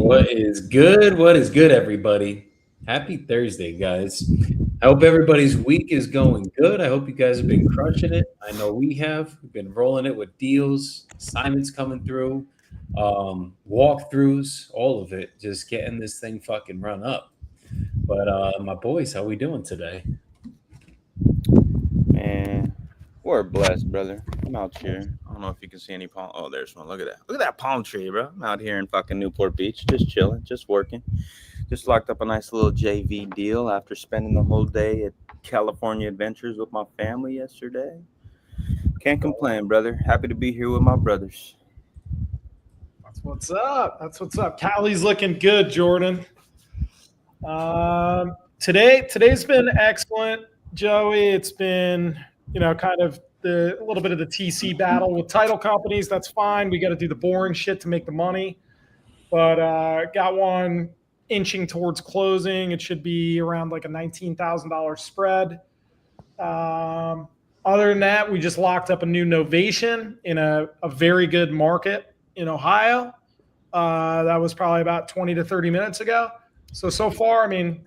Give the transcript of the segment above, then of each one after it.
What is good? What is good, everybody? Happy Thursday, guys. I hope everybody's week is going good. I hope you guys have been crushing it. I know we have. We've been rolling it with deals, assignments coming through, walkthroughs, all of it, just getting this thing fucking run up. But my boys, how we doing today? Man, we're blessed, brother. I'm out here. I don't know if you can see any palm. Oh, there's one. Look at that. Look at that palm tree, bro. I'm out here in fucking Newport Beach, just chilling, just working. Just locked up a nice little JV deal after spending the whole day at California Adventures with my family yesterday. Can't complain, brother. Happy to be here with my brothers. That's what's up. That's what's up. Callie's looking good, Jordan. Today's been excellent, Joey. It's been, kind of a little bit of the TC battle with title companies. That's fine. We got to do the boring shit to make the money. But got one inching towards closing. It should be around like a $19,000 spread. Other than that, we just locked up a new novation in a very good market in Ohio. That was probably about 20 to 30 minutes ago. So far, I mean,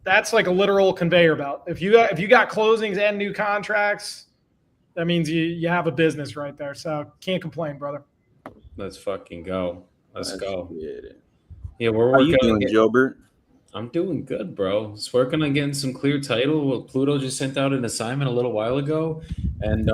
that's like a literal conveyor belt. If you got closings and new contracts, that means you have a business right there. So can't complain, brother. Let's fucking go. Let's go. It. Yeah, we're How working you doing, Jobert? I'm doing good, bro. Just working on getting some clear title. Well, Pluto just sent out an assignment a little while ago, and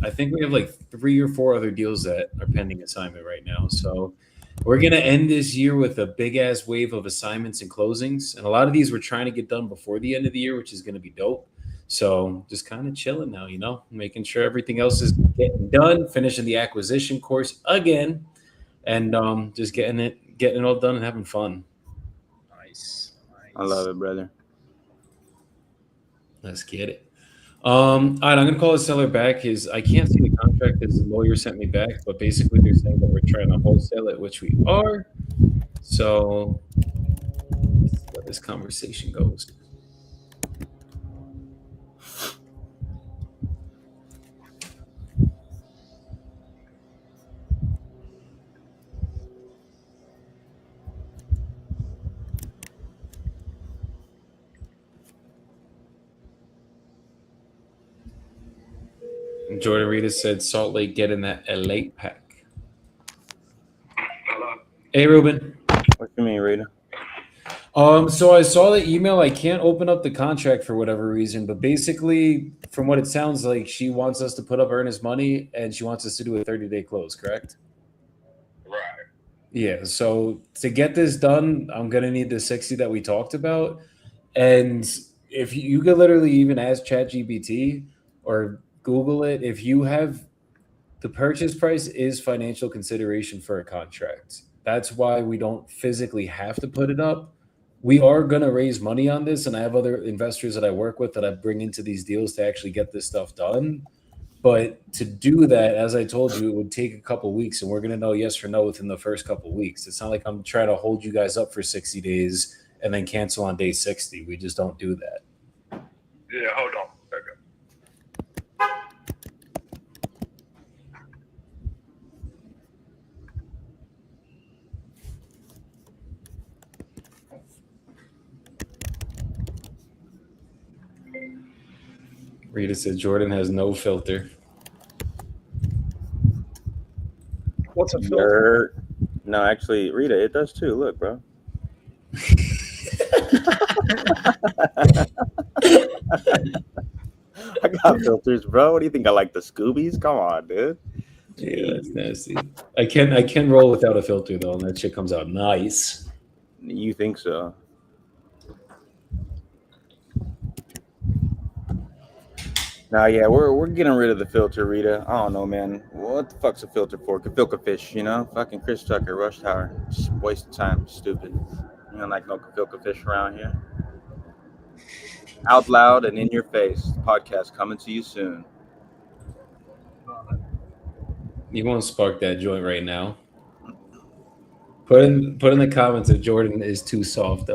I think we have like 3 or 4 other deals that are pending assignment right now. So we're gonna end this year with a big ass wave of assignments and closings, and a lot of these we're trying to get done before the end of the year, which is gonna be dope. So just kind of chilling now, making sure everything else is getting done, finishing the acquisition course again, and just getting it all done and having fun. Nice. I love it, brother. Let's get it. All right, I'm gonna call the seller back. I can't see the contract his lawyer sent me back, but basically they're saying that we're trying to wholesale it, which we are. So let's see where this conversation goes. Jordan Rita said Salt Lake getting that LA pack. Hello. Hey, Ruben. What you mean, Rita? So I saw the email. I can't open up the contract for whatever reason, but basically, from what it sounds like, she wants us to put up earnest money and she wants us to do a 30-day close, correct? Right. Yeah. So to get this done, I'm gonna need the 60 that we talked about. And if you could literally even ask ChatGPT or Google it, if you have the purchase price is financial consideration for a contract. That's why we don't physically have to put it up. We are going to raise money on this, and I have other investors that I work with that I bring into these deals to actually get this stuff done. But to do that, as I told you, it would take a couple weeks, and we're going to know yes or no within the first couple weeks. It's not like I'm trying to hold you guys up for 60 days and then cancel on day 60. We just don't do that. Yeah, hold on. Okay. Rita said Jordan has no filter. What's a filter? No, actually, Rita, it does too. Look, bro. I got filters, bro. What do you think? I like the Scoobies? Come on, dude. Yeah, that's nasty. I can roll without a filter though, and that shit comes out nice. You think so? Nah, yeah, we're getting rid of the filter, Rita. I don't know, man. What the fuck's a filter for? Filter fish, Fucking Chris Tucker, Rush Hour. Just waste of time. Stupid. You don't like no filter fish around here. Out loud and in your face. Podcast coming to you soon. You won't spark that joint right now. Put in the comments if Jordan is too soft.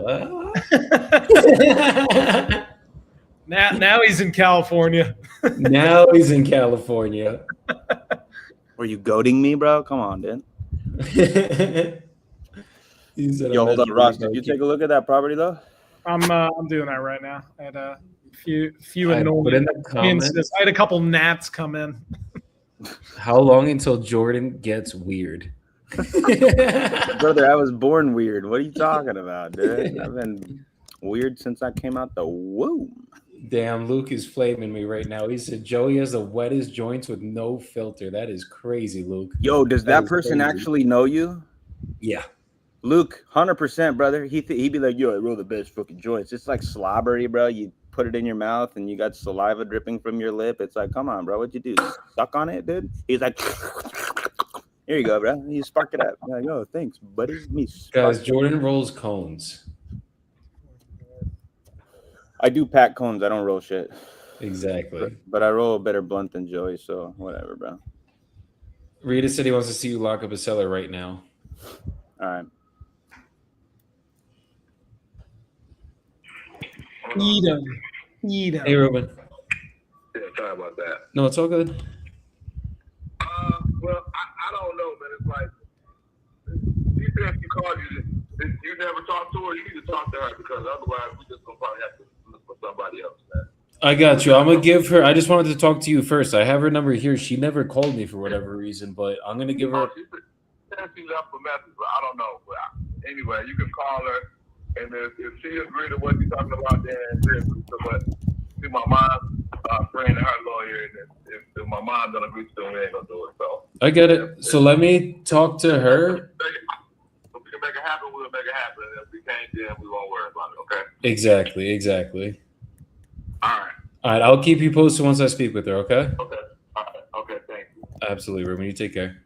Now he's in California. Now he's in California. Were you goading me, bro? Come on, dude. He said, Yo, I'm hold not on, Ross. doing Did you it. take a look at that property though? I'm doing that right now. I had a few I put in annoying the comments. I had a couple gnats come in. How long until Jordan gets weird? Brother, I was born weird. What are you talking about, dude? I've been weird since I came out the womb. Damn, Luke is flaming me right now. He said Joey has the wettest joints with no filter. That is crazy, Luke. Yo, does That that is person crazy. actually know you? Yeah. Luke, 100%, brother. He'd be like, yo, I roll the best fucking joints. It's like slobbery, bro. You put it in your mouth and you got saliva dripping from your lip. It's like, come on, bro. What'd you do? Suck on it, dude? He's like, here you go, bro. You spark it up. You're like, oh, thanks, buddy. Me Guys, Jordan rolls cones. I do pack cones. I don't roll shit. Exactly. But I roll a better blunt than Joey, so whatever, bro. Rita said he wants to see you lock up a seller right now. All right. Eat 'em. Eat 'em. Hey, Ruben. Yeah, sorry about that. No, it's all good. Well, I don't know, man. It's like she said she called you. You never talked to her. You need to talk to her because otherwise we just gonna probably have to look for somebody else, man. I got you. I'm gonna give her. I just wanted to talk to you first. I have her number here. She never called me for whatever reason, but I'm gonna give her. She said she left a message, but I don't know. But anyway, you can call her, and if she agreed to what you're talking about, then but see my mom, friend and her lawyer, and if my mom don't agree to it, we ain't gonna do it. So I get it. So let me talk to her. if we can make it happen, we'll make it happen. If we can't, then we won't worry about it. Okay. Exactly. All right. All right. I'll keep you posted once I speak with her. Okay. Okay. All right. Okay. Thank you. Absolutely, Ruben. You take care.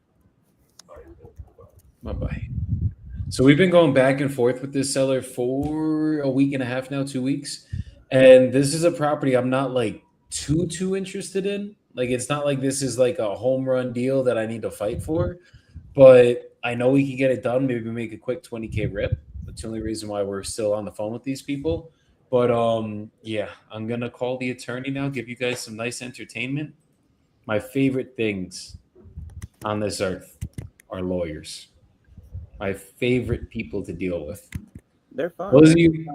Bye. So we've been going back and forth with this seller for a week and a half now, 2 weeks. And this is a property I'm not like too interested in. Like, it's not like this is like a home run deal that I need to fight for, but I know we can get it done. Maybe make a quick 20K rip. That's the only reason why we're still on the phone with these people. But yeah, I'm going to call the attorney now, give you guys some nice entertainment. My favorite things on this earth are lawyers. My favorite people to deal with. They're fun. Those of you,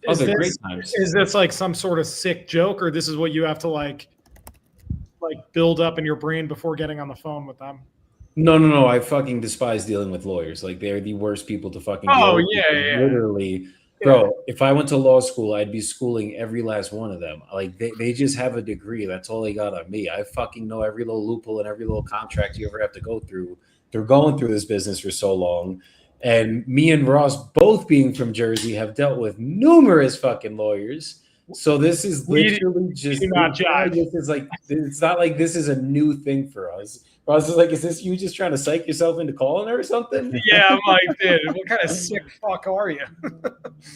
Is they're great this, times. is this like some sort of sick joke, or this is what you have to like build up in your brain before getting on the phone with them? No. I fucking despise dealing with lawyers. Like, they're the worst people to fucking deal Oh, with. yeah. Literally. Bro, if I went to law school, I'd be schooling every last one of them. Like, they just have a degree. That's all they got on me. I fucking know every little loophole and every little contract you ever have to go through. They're going through this business for so long. And me and Ross, both being from Jersey, have dealt with numerous fucking lawyers. So this is literally just not judge. this is like, it's not like this is a new thing for us. Ross is like, is this you just trying to psych yourself into calling her or something? Yeah, I'm like, dude, what kind of sick fuck are you?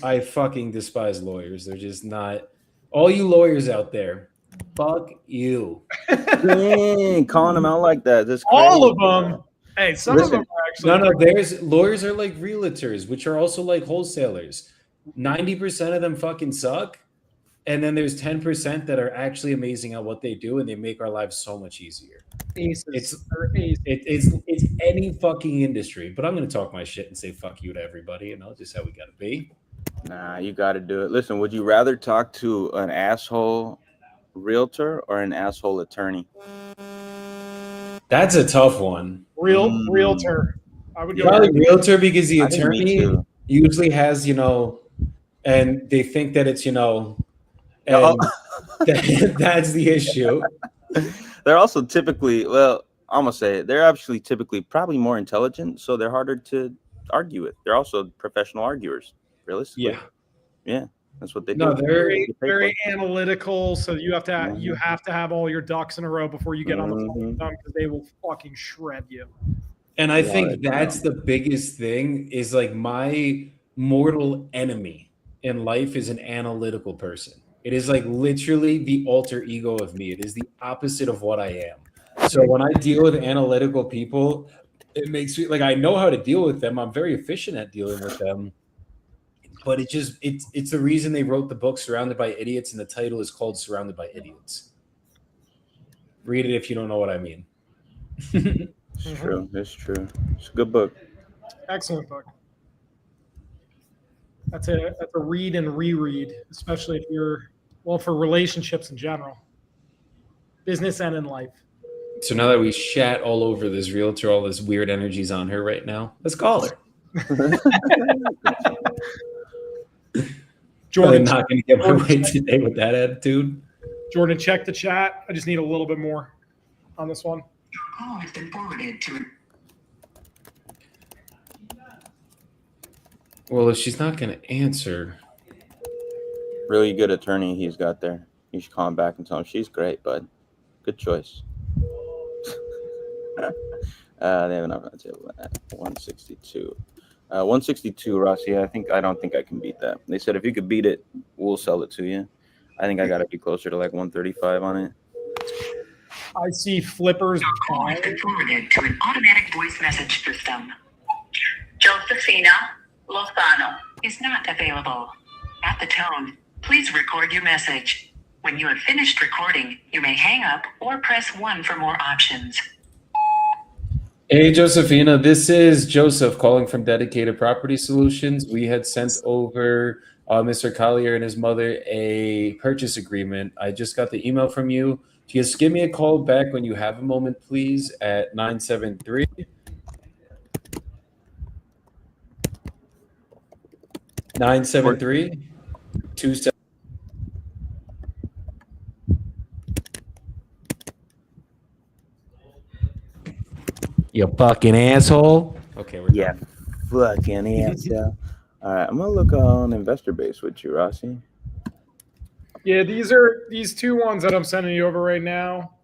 I fucking despise lawyers. They're just not. All you lawyers out there, fuck you. Dang, calling them out like that. That's crazy. All of them. Hey, some of them are actually. No. There's lawyers are like realtors, which are also like wholesalers. 90% of them fucking suck, and then there's 10% that are actually amazing at what they do, and they make our lives so much easier. Aces. It's any fucking industry. But I'm gonna talk my shit and say fuck you to everybody, and that's just how we gotta be. Nah, you got to do it. Listen, would you rather talk to an asshole realtor or an asshole attorney? That's a tough one. Realtor. I would go Probably realtor, because the I think me attorney too. usually has, and they think that it's, and that's the issue. They're also typically, well, I'm going to say it, they're actually typically probably more intelligent, so they're harder to argue with. They're also professional arguers, realistically. Yeah, that's what they do. No, they're very analytical, so you have to have all your ducks in a row before you get on the phone with them, because they will fucking shred you. And I think that's the biggest thing, is like, my mortal enemy in life is an analytical person. It is like literally the alter ego of me. It is the opposite of what I am. So when I deal with analytical people, it makes me like, I know how to deal with them. I'm very efficient at dealing with them. But it's the reason they wrote the book Surrounded by Idiots, and the title is called Surrounded by Idiots. Read it if you don't know what I mean. It's true. It's true. It's a good book. Excellent book. That's a read and reread, especially if you're for relationships in general, business and in life. So now that we shat all over this realtor, all this weird energies on her right now, let's call her. Probably Jordan, not going to get my way today with that attitude. Jordan, check the chat. I just need a little bit more on this one. Your call has been forwarded to. Well, if she's not going to answer, Really good attorney he's got there. You should call him back and tell him she's great, bud. Good choice. They have an offer on the table at 162. 162, Rossi. I don't think I can beat that. They said if you could beat it, we'll sell it to you. I think I got to be closer to like 135 on it. I see flippers. Your call has been forwarded to an automatic voice message system. Josefina Lozano. Is not available. At the tone, please record your message. When you have finished recording, you may hang up or press 1 for more options. hey, Josephina, this is Joseph calling from Dedicated Property Solutions. We had sent over Mr. Collier and his mother a purchase agreement. I just got the email from you. Just give me a call back when you have a moment, please, at 973. Nine seven three 27. You fucking asshole. Okay, we're Yeah, fucking asshole. All right, I'm gonna look on Investor Base with you, Rossi. Yeah, these two ones that I'm sending you over right now.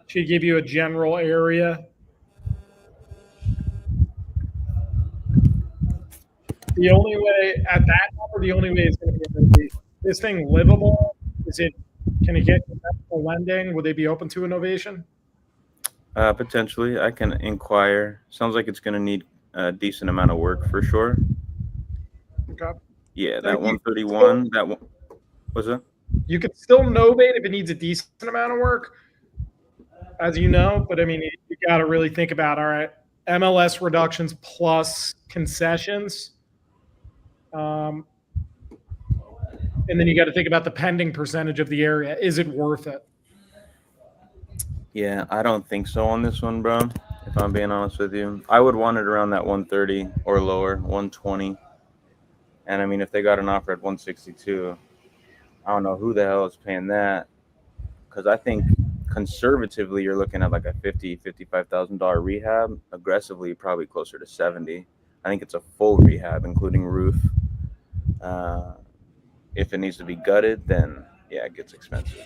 Should give you a general area. The only way at that number, the only way is going to be is this thing livable. Can it get conventional lending? Would they be open to innovation? Potentially, I can inquire. Sounds like it's gonna need a decent amount of work for sure. Okay. Yeah, that 131. That one. What's that? You could still novate if it needs a decent amount of work, as you know. But I mean, you got to really think about, all right, MLS reductions plus concessions. And then you got to think about the pending percentage of the area. Is it worth it? Yeah, I don't think so on this one, bro. If I'm being honest with you, I would want it around that 130 or lower, 120. And I mean, if they got an offer at 162, I don't know who the hell is paying that. Because I think conservatively, you're looking at like a $55,000 rehab. Aggressively, probably closer to 70. I think it's a full rehab, including roof. If it needs to be gutted, then yeah, it gets expensive.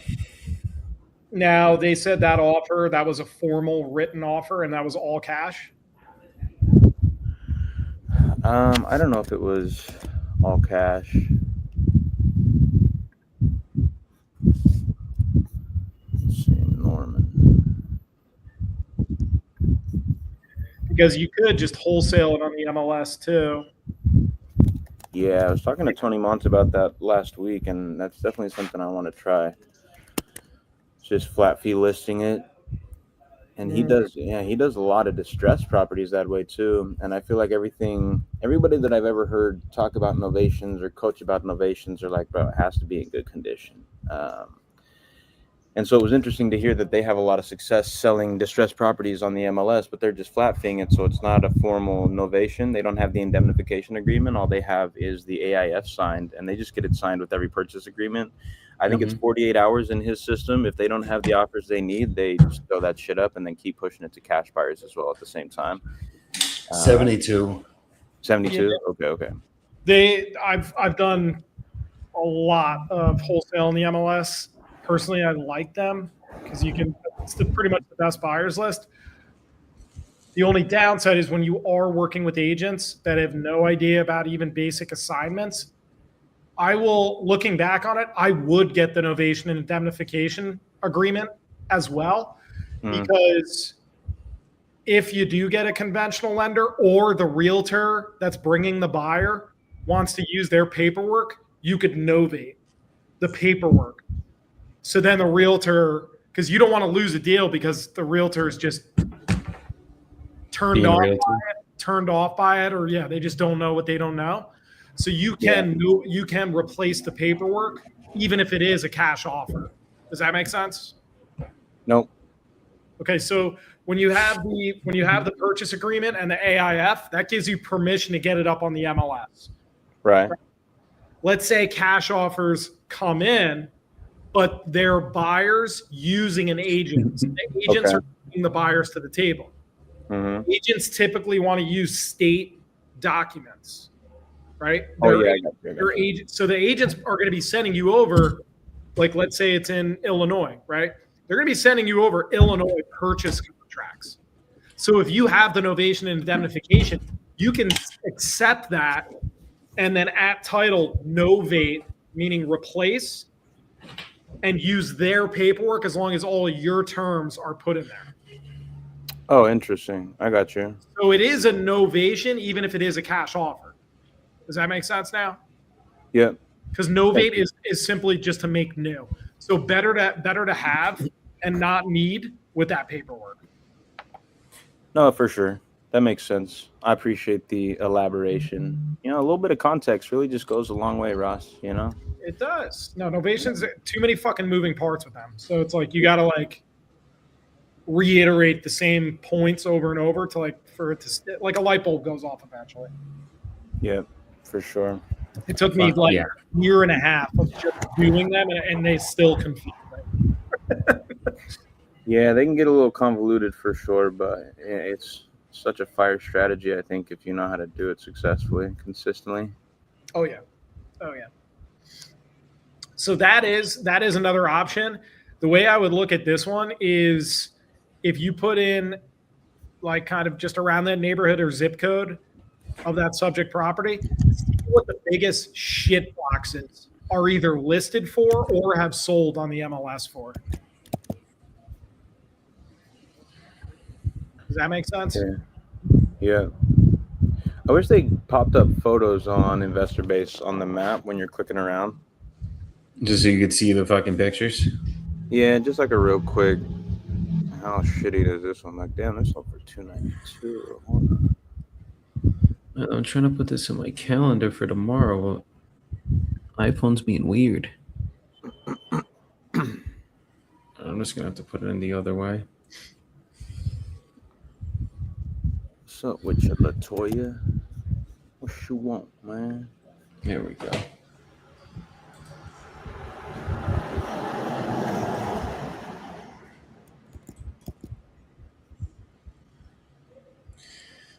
Now, they said that offer, that was a formal written offer, and that was all cash. I don't know if it was all cash. Let's see, Norman. Because you could just wholesale it on the MLS too. Yeah, I was talking to Tony Mont about that last week, and that's definitely something I want to try. Just flat fee listing it. And he does a lot of distressed properties that way too. And I feel like everybody that I've ever heard talk about innovations or coach about innovations are like, bro, it has to be in good condition. And so it was interesting to hear that they have a lot of success selling distressed properties on the MLS, but they're just flat feeing it. So it's not a formal innovation. They don't have the indemnification agreement. All they have is the AIF signed, and they just get it signed with every purchase agreement. I think it's 48 hours in his system. If they don't have the offers they need, they just throw that shit up and then keep pushing it to cash buyers as well at the same time. 72. 72? Yeah. Okay. I've done a lot of wholesale in the MLS. Personally, I like them because it's pretty much the best buyers list. The only downside is when you are working with agents that have no idea about even basic assignments. Looking back on it, I would get the novation and indemnification agreement as well, because if you do get a conventional lender or the realtor that's bringing the buyer wants to use their paperwork, you could novate the paperwork. So then the realtor, because you don't want to lose a deal because the realtor is just turned off by it, or they just don't know what they don't know. So you can replace the paperwork even if it is a cash offer. Does that make sense? Nope. Okay, so when you have the purchase agreement and the AIF, that gives you permission to get it up on the MLS. Right. Let's say cash offers come in, but they're buyers using an agent. So the agents Okay. are bringing the buyers to the table. Mm-hmm. Agents typically want to use state documents, right? Oh, yeah, I got you. So the agents are going to be sending you over, like let's say it's in Illinois, right? They're going to be sending you over Illinois purchase contracts. So if you have the novation and indemnification, you can accept that and then at title novate, meaning replace, and use their paperwork as long as all of your terms are put in there. Oh, interesting. I got you. So it is a novation, even if it is a cash offer. Does that make sense now? Yep. Because novate is simply just to make new. So better to have and not need with that paperwork. No, for sure. That makes sense. I appreciate the elaboration. You know, a little bit of context really just goes a long way, Ross, you know? It does. No, novations, too many fucking moving parts with them. So it's like you got to like reiterate the same points over and over to like for it to like a light bulb goes off eventually. Yep, for sure. It took me like a year and a half of just doing them, and they still confuse me. Yeah, they can get a little convoluted for sure, but it's such a fire strategy, I think, if you know how to do it successfully and consistently. Oh yeah. So that is another option. The way I would look at this one is if you put in like kind of just around that neighborhood or zip code of that subject property, see what the biggest shit boxes are either listed for or have sold on the MLS for. Does that make sense? Yeah. I wish they popped up photos on Investor Base on the map when you're clicking around. Just so you could see the fucking pictures. Yeah, just like a real quick. How shitty is this one? Like, damn, this one for $292. I'm trying to put this in my calendar for tomorrow. iPhone's being weird. I'm just gonna have to put it in the other way. What's up with you, Latoya? What you want, man? There we go.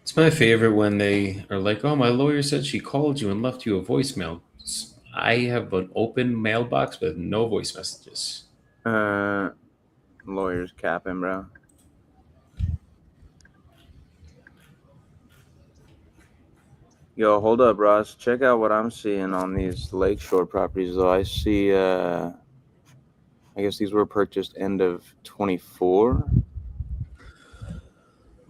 It's my favorite when they are like, "Oh, my lawyer said she called you and left you a voicemail." I have an open mailbox with no voice messages. Lawyers capping, bro. Yo, hold up, Ross. Check out what I'm seeing on these lakeshore properties, though. I see, I guess these were purchased end of 24,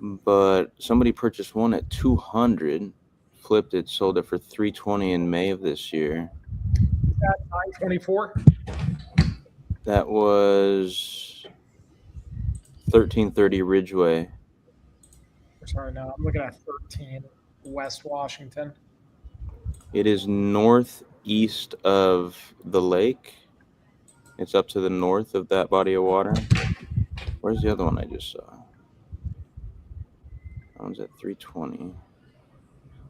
but somebody purchased one at 200, flipped it, sold it for 320 in May of this year. Is that 924? That was 1330 Ridgeway. Sorry, no, I'm looking at 13 West Washington. It is northeast of the lake. It's up to the north of that body of water. Where's the other one I just saw? That one's at 320.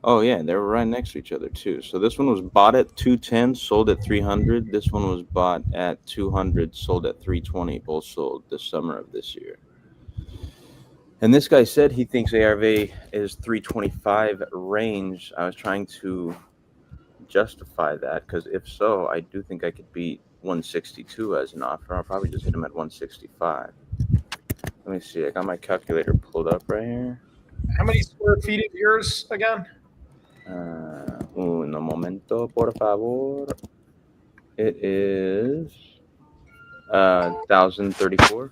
Oh, yeah, they were right next to each other, too. So this one was bought at 210, sold at 300. This one was bought at 200, sold at 320. Both sold this summer of this year. And this guy said he thinks ARV is 325 range. I was trying to justify that because if so, I do think I could beat 162 as an offer. I'll probably just hit him at 165. Let me see. I got my calculator pulled up right here. How many square feet is yours again? Un momento, por favor. It is 1,034.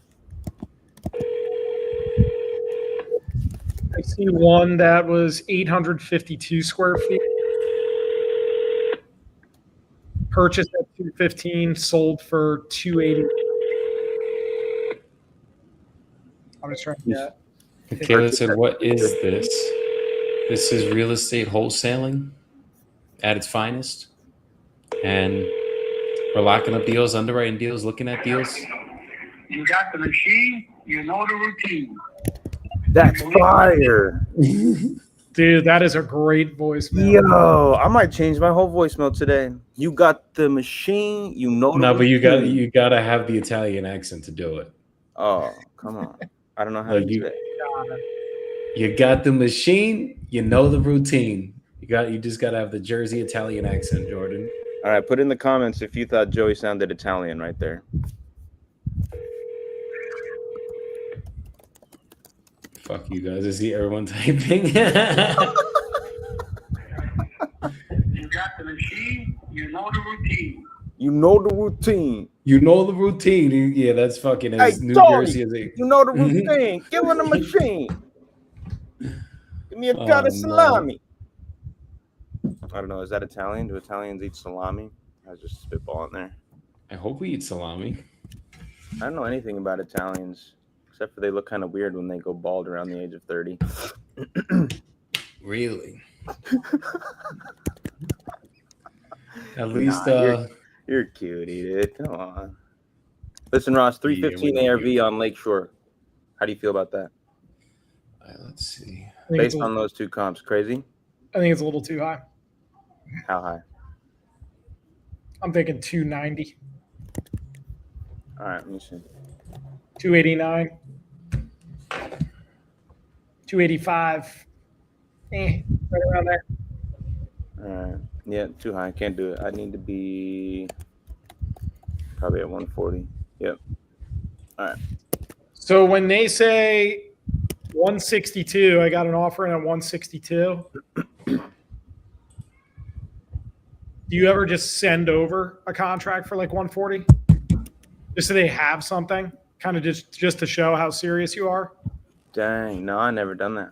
I see one that was 852 square feet. Purchased at 215, sold for 280. I'm just trying to get. Kayla said, "What is this? This is real estate wholesaling." at its finest, and we're locking up deals, underwriting deals, looking at deals. You got the machine, you know the routine. That's fire. Dude, that is a great voicemail. Yo, I might change my whole voicemail today. You got the machine, you know the No, but routine. you gotta have the Italian accent to do it. Oh, come on. I don't know how Like to do that. you got the machine, you know the routine. You just gotta have the Jersey Italian accent, Jordan. All right, put in the comments if you thought Joey sounded Italian right there. Fuck you guys. I see everyone typing. You got the machine, you know the routine. You know the routine. You know the routine. Yeah, that's fucking as Hey, New Tony, Jersey as it. you know the routine. Give him the machine. Give me a cut of salami. I don't know. Is that Italian? Do Italians eat salami? I was just spitballing there. I hope we eat salami. I don't know anything about Italians, except for they look kind of weird when they go bald around the age of 30. Really? At least, you're cutie, dude. Come on. Listen, Ross, 315 Yeah, ARV on Lakeshore. How do you feel about that? let's see. Based on those two comps, crazy? I think it's a little too high. How high? I'm thinking 290, All right, let me see. 289, 285. Right around there. All right. Yeah, too high. Can't do it. I need to be probably at 140. Yep. All right. So when they say 162, I got an offer in at 162. Do you ever just send over a contract for like 140? Just so they have something, kind of just to show how serious you are? Dang, no, I never done that.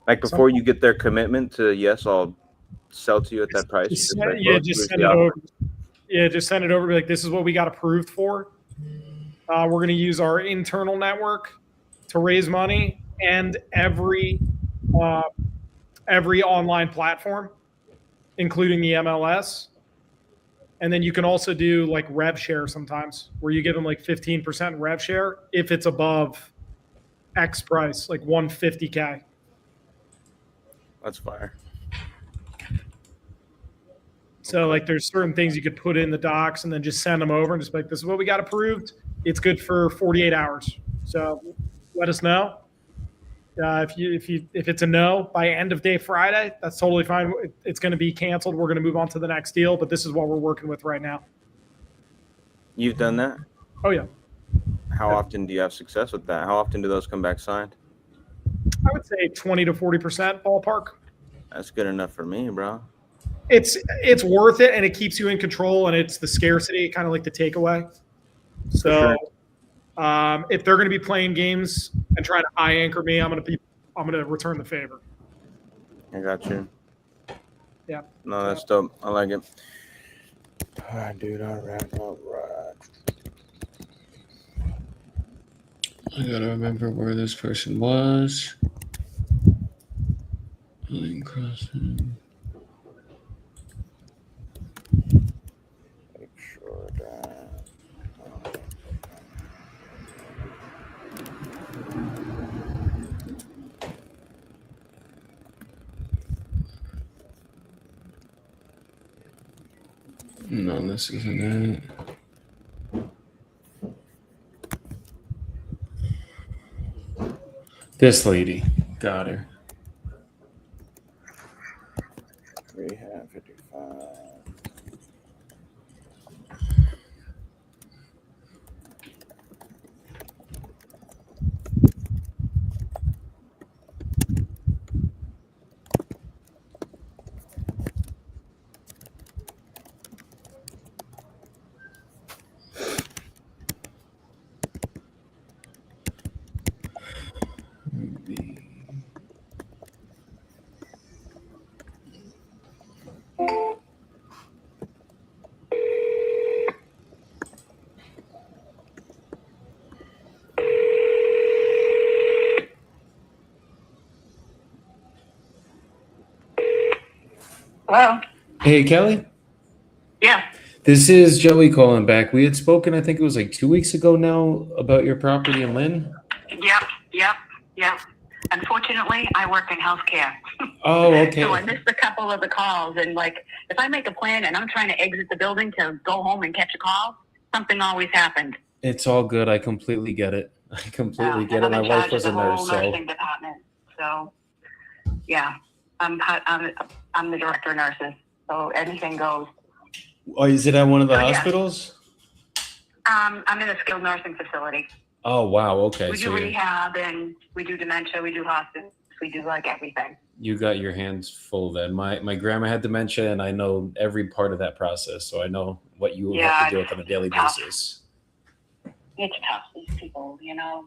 Like before you get their commitment to yes, I'll sell to you at that price. Just like, yeah, look, just here's send the it offer. over. Yeah, just send it over. Be like, this is what we got approved for. We're going to use our internal network to raise money and every online platform, including the MLS. And then you can also do like rev share sometimes, where you give them like 15% rev share if it's above X price, like 150K. That's fire. So like there's certain things you could put in the docs and then just send them over and just be like, this is what we got approved. It's good for 48 hours. So let us know. If it's a no by end of day Friday, that's totally fine. It's going to be canceled. We're going to move on to the next deal, but this is what we're working with right now. You've done that? Oh yeah. How often do you have success with that? How often do those come back signed? I would say 20 to 40% ballpark. That's good enough for me, bro. It's worth it, and it keeps you in control, and it's the scarcity, kind of like the takeaway. So if they're going to be playing games and trying to high anchor me, I'm going to return the favor. I got you. Yeah. No, that's dope. I like it. All right, dude. All right. I gotta remember where this person was. Line crossing. Make sure that. No, this isn't it. This lady. Got her. Rehab 55. Hello? Hey, Kelly. Yeah. This is Joey calling back. We had spoken, I think it was like 2 weeks ago now, about your property in Lynn. Yep. Unfortunately, I work in healthcare. Oh, okay. So I missed a couple of the calls. And like, if I make a plan and I'm trying to exit the building to go home and catch a call, something always happened. It's all good. I completely get it. I completely get it. And My I'm in wife charge was of a the nurse, whole so nursing department. So, yeah, I'm the director of nurses. So anything goes. oh, is it at one of the Oh, yeah. hospitals? I'm in a skilled nursing facility. Oh, wow. Okay, We so do rehab and we do dementia. We do hospice. We do like everything. you got your hands full then. My grandma had dementia, and I know every part of that process, so I know what you Yeah, have to deal with on a daily tough. basis. It's tough. These people,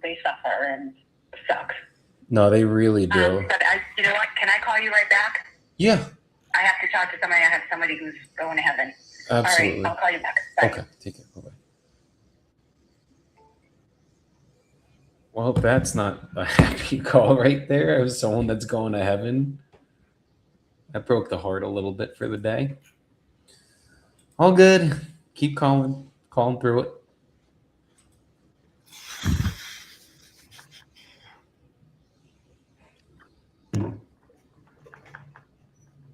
they suffer and it sucks. No, they really do. But you know what? Can I call you right back? Yeah, I have to talk to somebody. I have somebody who's going to heaven. absolutely. All right, I'll call you back. Bye. Okay, take it. Bye-bye. Well, that's not a happy call right there. Of someone that's going to heaven. That broke the heart a little bit for the day. All good. Keep calling through it.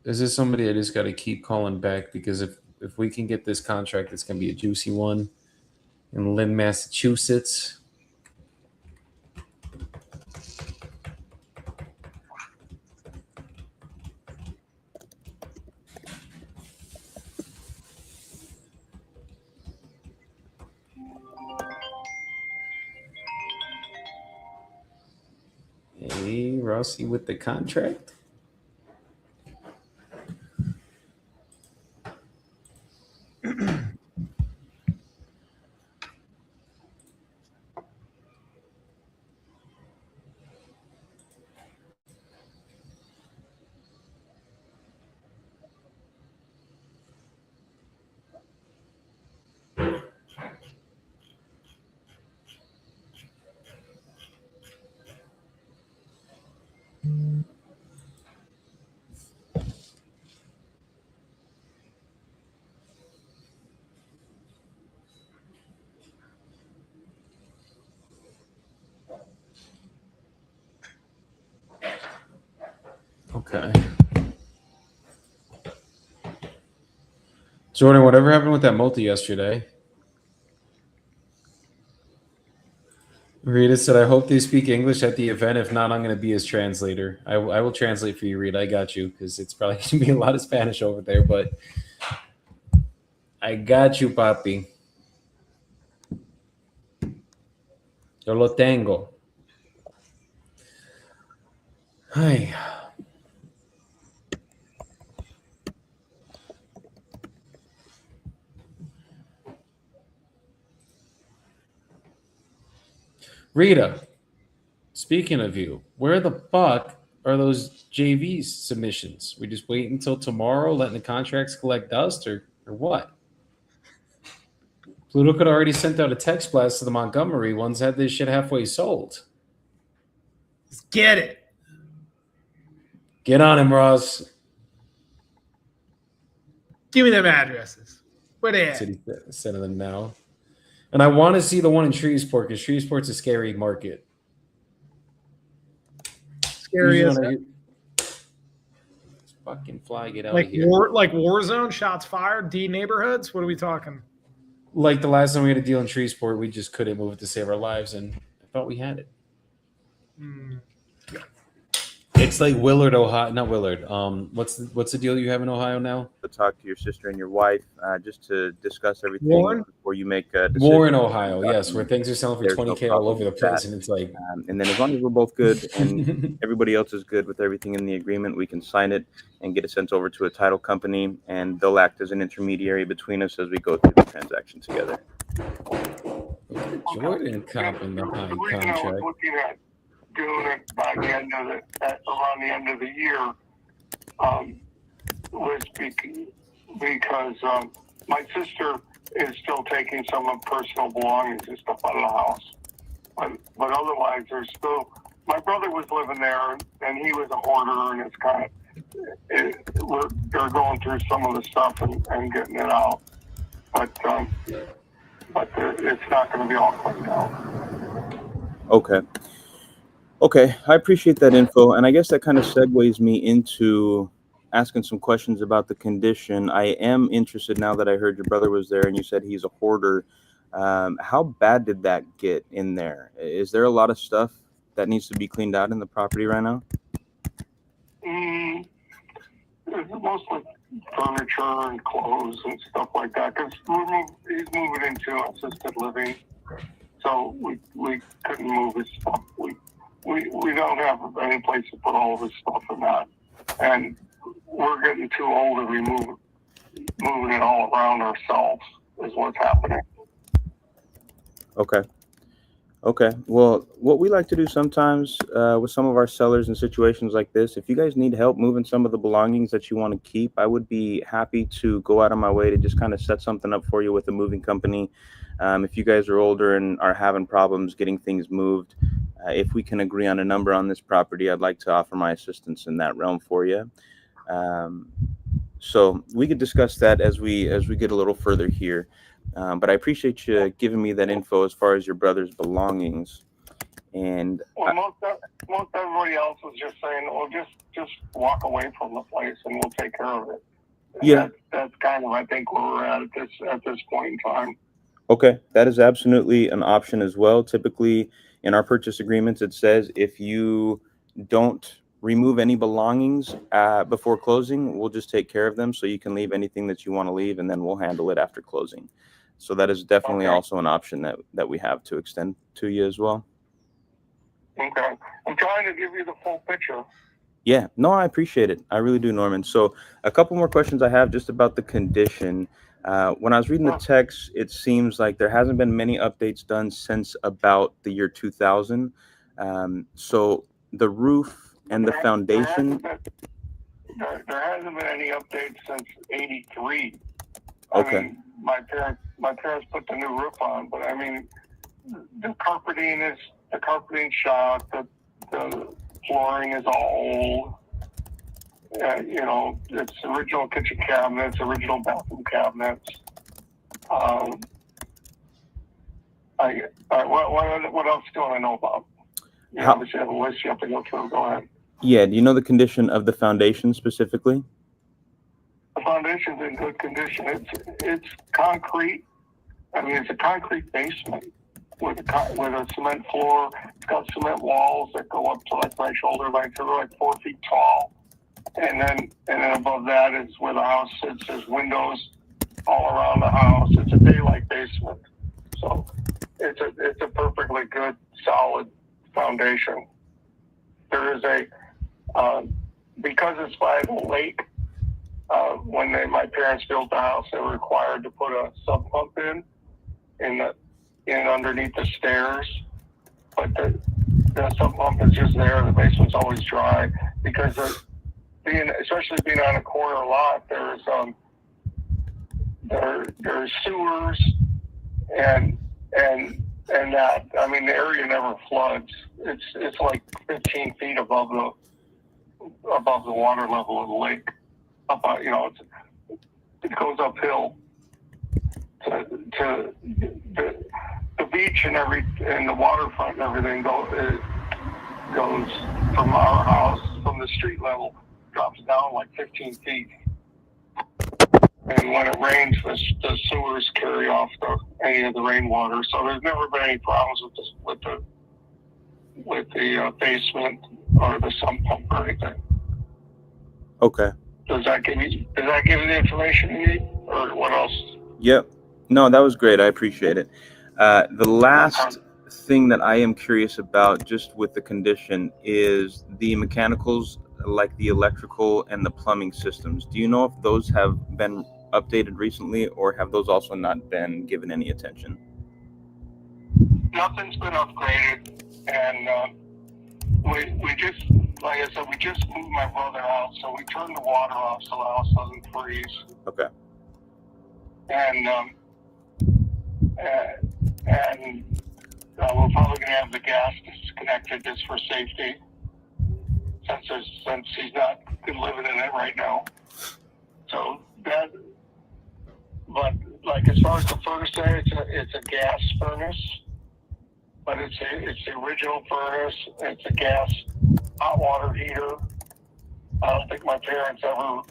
This is somebody I just got to keep calling back, because if we can get this contract, it's going to be a juicy one in Lynn, Massachusetts. Hey, Rossi with the contract. Okay. Jordan, whatever happened with that multi yesterday? Rita said, I hope they speak English at the event. If not, I'm going to be his translator. I will translate for you, Rita. I got you, because it's probably going to be a lot of Spanish over there, but I got you, papi. Yo lo tengo. Hi. Rita, speaking of you, where the fuck are those JV submissions? We just wait until tomorrow, letting the contracts collect dust, or what? Pluto could already sent out a text blast to the Montgomery ones, had this shit halfway sold. Let's get it. Get on him, Ross. Give me them addresses. Where they at? City sending them now. And I want to see the one in Shreveport, because Shreveport's a scary market. Scary as fucking fly, get out like of here. war zone, shots fired, D neighborhoods. What are we talking? Like the last time we had a deal in Shreveport, we just couldn't move it to save our lives, and I thought we had it. It's like Willard, Ohio. Not Willard. What's the deal you have in Ohio now? To talk to your sister and your wife, just to discuss everything Warren? before you make a decision. Warren, Ohio, yes, where things are selling for There's $20K no all over the problem with place, that. and it's like, And then as long as we're both good and everybody else is good with everything in the agreement, we can sign it and get it sent over to a title company, and they'll act as an intermediary between us as we go through the transaction together. Jordan copping the high The reason I was contract. looking at doing it by the end of around the end of the year, was because my sister is still taking some of personal belongings and stuff out of the house. But otherwise, there's still, my brother was living there, and he was a hoarder, and it's kind of, they're going through some of the stuff and getting it out, but it's not going to be all cleaned out. Okay, I appreciate that info, and I guess that kind of segues me into asking some questions about the condition. I am interested now that I heard your brother was there and you said he's a hoarder. How bad did that get in there? Is there a lot of stuff that needs to be cleaned out in the property right now? It's mostly furniture and clothes and stuff like that, because he's moving into assisted living, so we couldn't move his stuff. We don't have any place to put all of his stuff in that, and we're getting too old to be moving it all around ourselves is what's happening. Okay. Well, what we like to do sometimes with some of our sellers in situations like this, if you guys need help moving some of the belongings that you want to keep, I would be happy to go out of my way to just kind of set something up for you with a moving company. If you guys are older and are having problems getting things moved, if we can agree on a number on this property, I'd like to offer my assistance in that realm for you. So we could discuss that as we get a little further here. But I appreciate you giving me that info as far as your brother's belongings. And most everybody else was just saying, "Well, just walk away from the place and we'll take care of it." Yeah, that's kind of I think where we're at this point in time. Okay, that is absolutely an option as well. Typically, in our purchase agreements, it says if you don't remove any belongings before closing, we'll just take care of them. So you can leave anything that you want to leave, and then we'll handle it after closing. So that is definitely also an option that we have to extend to you as well. Okay, I'm trying to give you the full picture. Yeah, no, I appreciate it. I really do, Norman. So a couple more questions I have just about the condition. When I was reading the text, it seems like there hasn't been many updates done since about the year 2000. So the roof and the foundation. There hasn't been any updates since '83. Okay. I mean, my parents put the new roof on, but I mean, the carpeting's shot. The flooring is all old. It's original kitchen cabinets, original bathroom cabinets. What else do you want to know about? You obviously have a list you have to go through. Go ahead. Yeah, do you know the condition of the foundation specifically? The foundation's in good condition. It's concrete. I mean, it's a concrete basement with a cement floor. It's got cement walls that go up to like my shoulder length. They're like 4 feet tall. And then above that is where the house sits. There's windows all around the house. It's a daylight basement. So it's a perfectly good, solid foundation. There is because it's by the lake, when my parents built the house, they were required to put a sub pump in underneath the stairs. But the sub pump is just there. The basement's always dry because especially being on a corner lot, there's sewers and that. I mean, the area never floods. It's like 15 feet above the water level of the lake. It goes uphill to the beach and the waterfront and everything goes from our house, from the street level, drops down like 15 feet. And when it rains, the sewers carry off any of the rainwater. So there's never been any problems with the basement or the sump pump or anything. Okay. Does that give you the information you need, or what else? Yep. No, that was great. I appreciate it. The last thing that I am curious about, just with the condition, is the mechanicals, like the electrical and the plumbing systems. Do you know if those have been updated recently, or have those also not been given any attention? Nothing's been upgraded, and we just, like I said, we just moved my brother out, so we turned the water off so the house doesn't freeze. Okay. And we're probably going to have the gas disconnected just for safety, since he's not and living in it right now. So that, but like as far as the furnace there, it's a gas furnace, but it's the original furnace. It's a gas hot water heater. I don't think my parents ever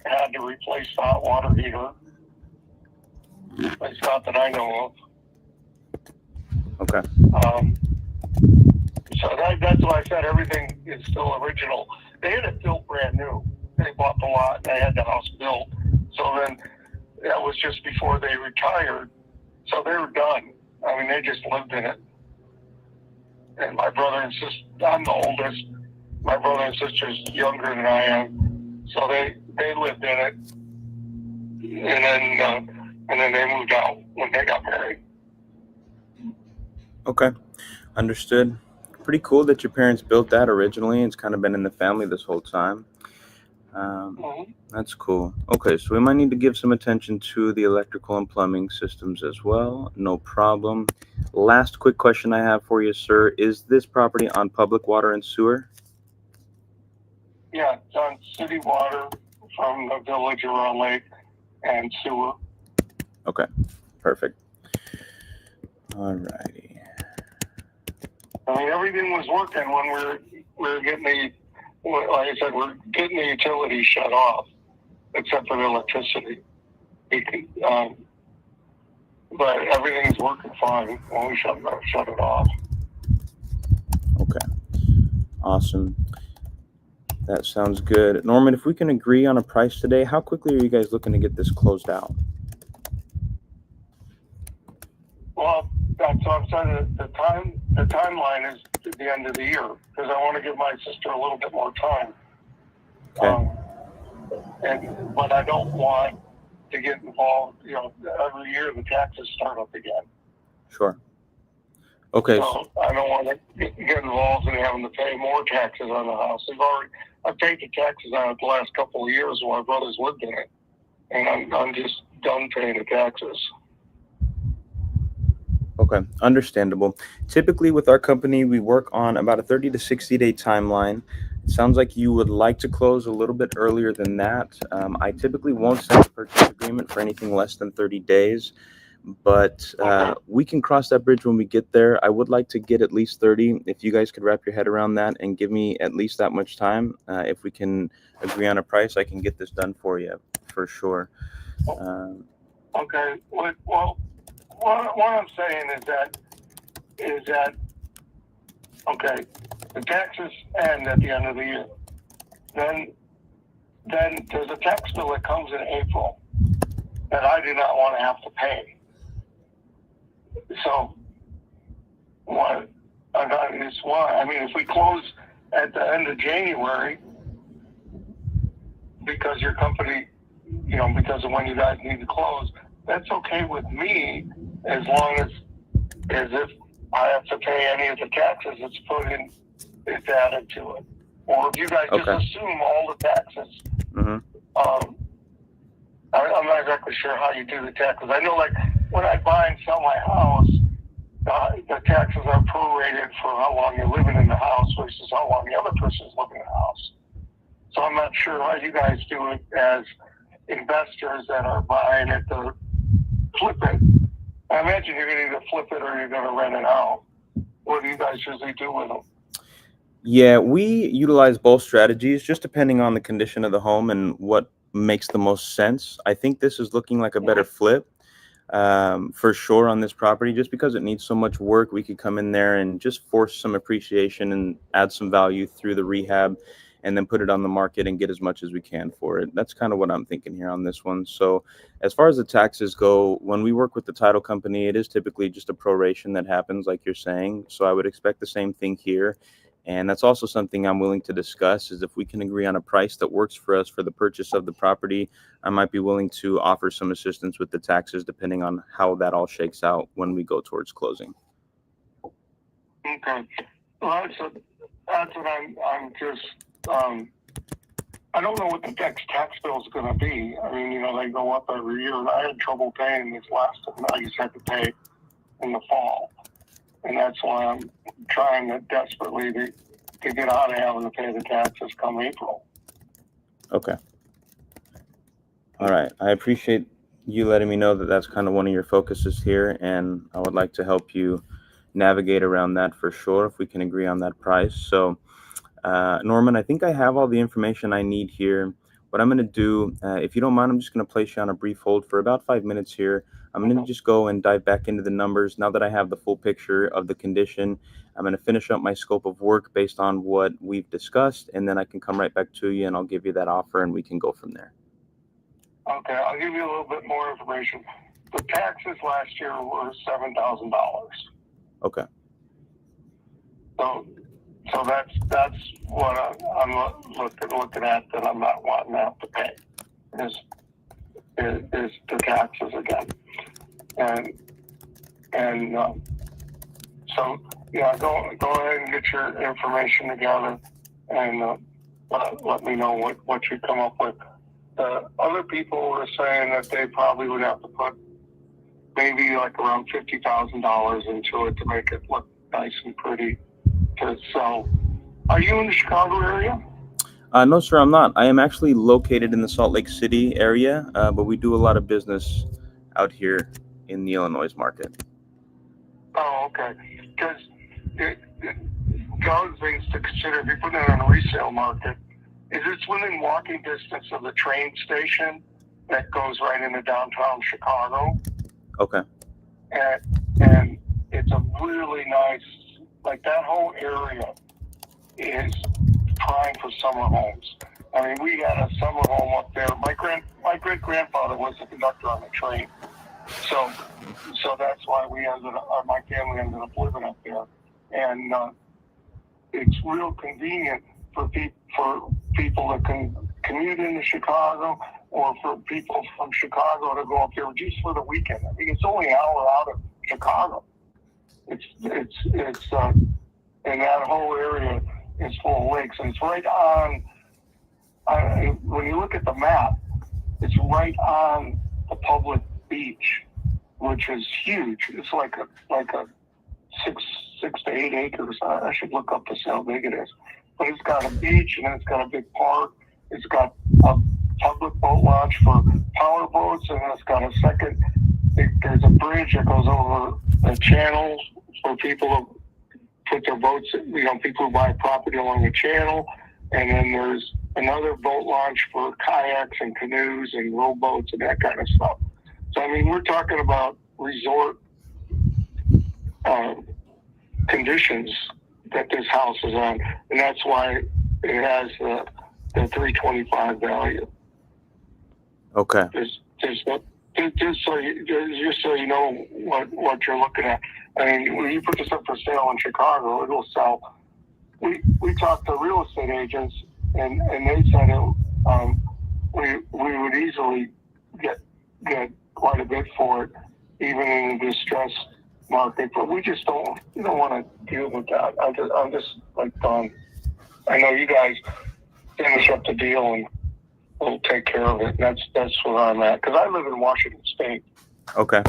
had to replace the hot water heater. It's not that I know of. Okay. So that's why I said everything is still original. They had it built brand new. They bought the lot. They had the house built. So then that was just before they retired. So they were done. I mean, they just lived in it. And my brother and sister, I'm the oldest. My brother and sister's younger than I am. So they lived in it. And then they moved out when they got married. Okay. Understood. Pretty cool that your parents built that originally. It's kind of been in the family this whole time. That's cool. Okay, so we might need to give some attention to the electrical and plumbing systems as well. No problem. Last quick question I have for you, sir. Is this property on public water and sewer? Yeah, it's on city water from the village around Lake and sewer. Okay, perfect. All righty. I mean, everything was working when we were getting like I said, we're getting the utilities shut off, except for the electricity. But everything's working fine when we shut it off. Okay, awesome. That sounds good. Norman, if we can agree on a price today, how quickly are you guys looking to get this closed out? Well, that's what I'm saying. The timeline is to the end of the year because I want to give my sister a little bit more time. Okay. But I don't want to get involved. You know, every year the taxes start up again. Sure. Okay. So I don't want to get involved in having to pay more taxes on the house. I've paid the taxes on it the last couple of years while my brothers lived in it, and I'm just done paying the taxes. Okay, understandable. Typically with our company, we work on about a 30 to 60 day timeline. It sounds like you would like to close a little bit earlier than that. I typically won't send a purchase agreement for anything less than 30 days, but we can cross that bridge when we get there. I would like to get at least 30. If you guys could wrap your head around that and give me at least that much time, if we can agree on a price, I can get this done for you for sure. Okay, well, what I'm saying is that okay, the taxes end at the end of the year. Then there's a tax bill that comes in April that I do not want to have to pay. So what is why? I mean, if we close at the end of January because your company, you know, because of when you guys need to close, that's okay with me as long as if I have to pay any of the taxes it's put in, it's added to it. Or if you guys just assume all the taxes. Mm-hmm. I'm not exactly sure how you do the taxes. I know, like, when I buy and sell my house, the taxes are prorated for how long you're living in the house versus how long the other person's living in the house. So I'm not sure how you guys do it as investors that are buying it to flip it. I imagine you're going to either flip it or you're going to rent it out. What do you guys usually do with them? Yeah, we utilize both strategies, just depending on the condition of the home and what makes the most sense. I think this is looking like a better flip for sure on this property, just because it needs so much work. We could come in there and just force some appreciation and add some value through the rehab and then put it on the market and get as much as we can for it. That's kind of what I'm thinking here on this one. So as far as the taxes go, when we work with the title company, it is typically just a proration that happens, like you're saying. So I would expect the same thing here. And that's also something I'm willing to discuss, is if we can agree on a price that works for us for the purchase of the property, I might be willing to offer some assistance with the taxes, depending on how that all shakes out when we go towards closing. Okay. Well, that's what I'm just, I don't know what the next tax bill is going to be. I mean, you know, they go up every year. I had trouble paying this last time. I just had to pay in the fall. And that's why I'm trying to desperately to get out of having to pay the taxes come April. Okay. All right. I appreciate you letting me know that that's kind of one of your focuses here, and I would like to help you navigate around that for sure if we can agree on that price. So, Norman, I think I have all the information I need here. What I'm going to do, if you don't mind, I'm just going to place you on a brief hold for about 5 minutes here. I'm going to just go and dive back into the numbers. Now that I have the full picture of the condition, I'm going to finish up my scope of work based on what we've discussed, and then I can come right back to you and I'll give you that offer and we can go from there. Okay, I'll give you a little bit more information. The taxes last year were $7,000. Okay. So that's what I'm looking at that I'm not wanting to have to pay is the taxes again, and so yeah, go ahead and get your information together and let me know what you come up with. The other people were saying that they probably would have to put maybe like around $50,000 into it to make it look nice and pretty to sell. Are you in the Chicago area? No, sir, I'm not. I am actually located in the Salt Lake City area, but we do a lot of business out here in the Illinois market. Oh, okay. Because the other things to consider if you put it on a resale market is it's within walking distance of the train station that goes right into downtown Chicago. Okay. And it's a really nice, like that whole area is prime for summer homes. I mean, we had a summer home up there. My great grandfather was a conductor on the train, so that's why my family ended up living up there, and it's real convenient for people that can commute into Chicago, or for people from Chicago to go up there just for the weekend. I mean, it's only an hour out of Chicago. It's and that whole area is full of lakes, and it's right on. When you look at the map, it's right on the public beach, which is huge. It's like a 6 to 8 acres. I should look up to see how big it is. But it's got a beach, and then it's got a big park. It's got a public boat launch for power boats, and then it's got a second. There's a bridge that goes over a channel for people to put their boats. People who buy property along the channel, and then there's another boat launch for kayaks and canoes and rowboats and that kind of stuff. So, I mean, we're talking about resort conditions that this house is on, and that's why it has the 325 value. Okay. Just so you know what you're looking at. I mean, when you put this up for sale in Chicago, it'll sell. We talked to real estate agents, and they said we would easily get quite a bit for it, even in a distressed market. But we just don't want to deal with that. I'm just like done. I know you guys finish up the deal and we'll take care of it. That's where I'm at, because I live in Washington State. Okay.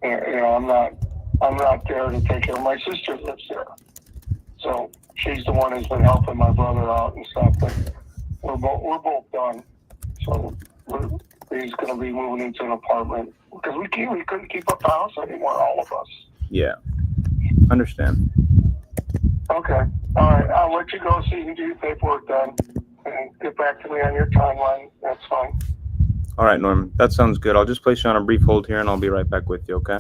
I'm not there to take care of. My sister lives there, so she's the one who's been helping my brother out and stuff. But we're both done, so he's going to be moving into an apartment because we couldn't keep up the house anymore, all of us. Yeah. Understand. Okay. All right. I'll let you go so you can do your paperwork done and get back to me on your timeline. That's fine. All right, Norman. That sounds good. I'll just place you on a brief hold here, and I'll be right back with you, okay?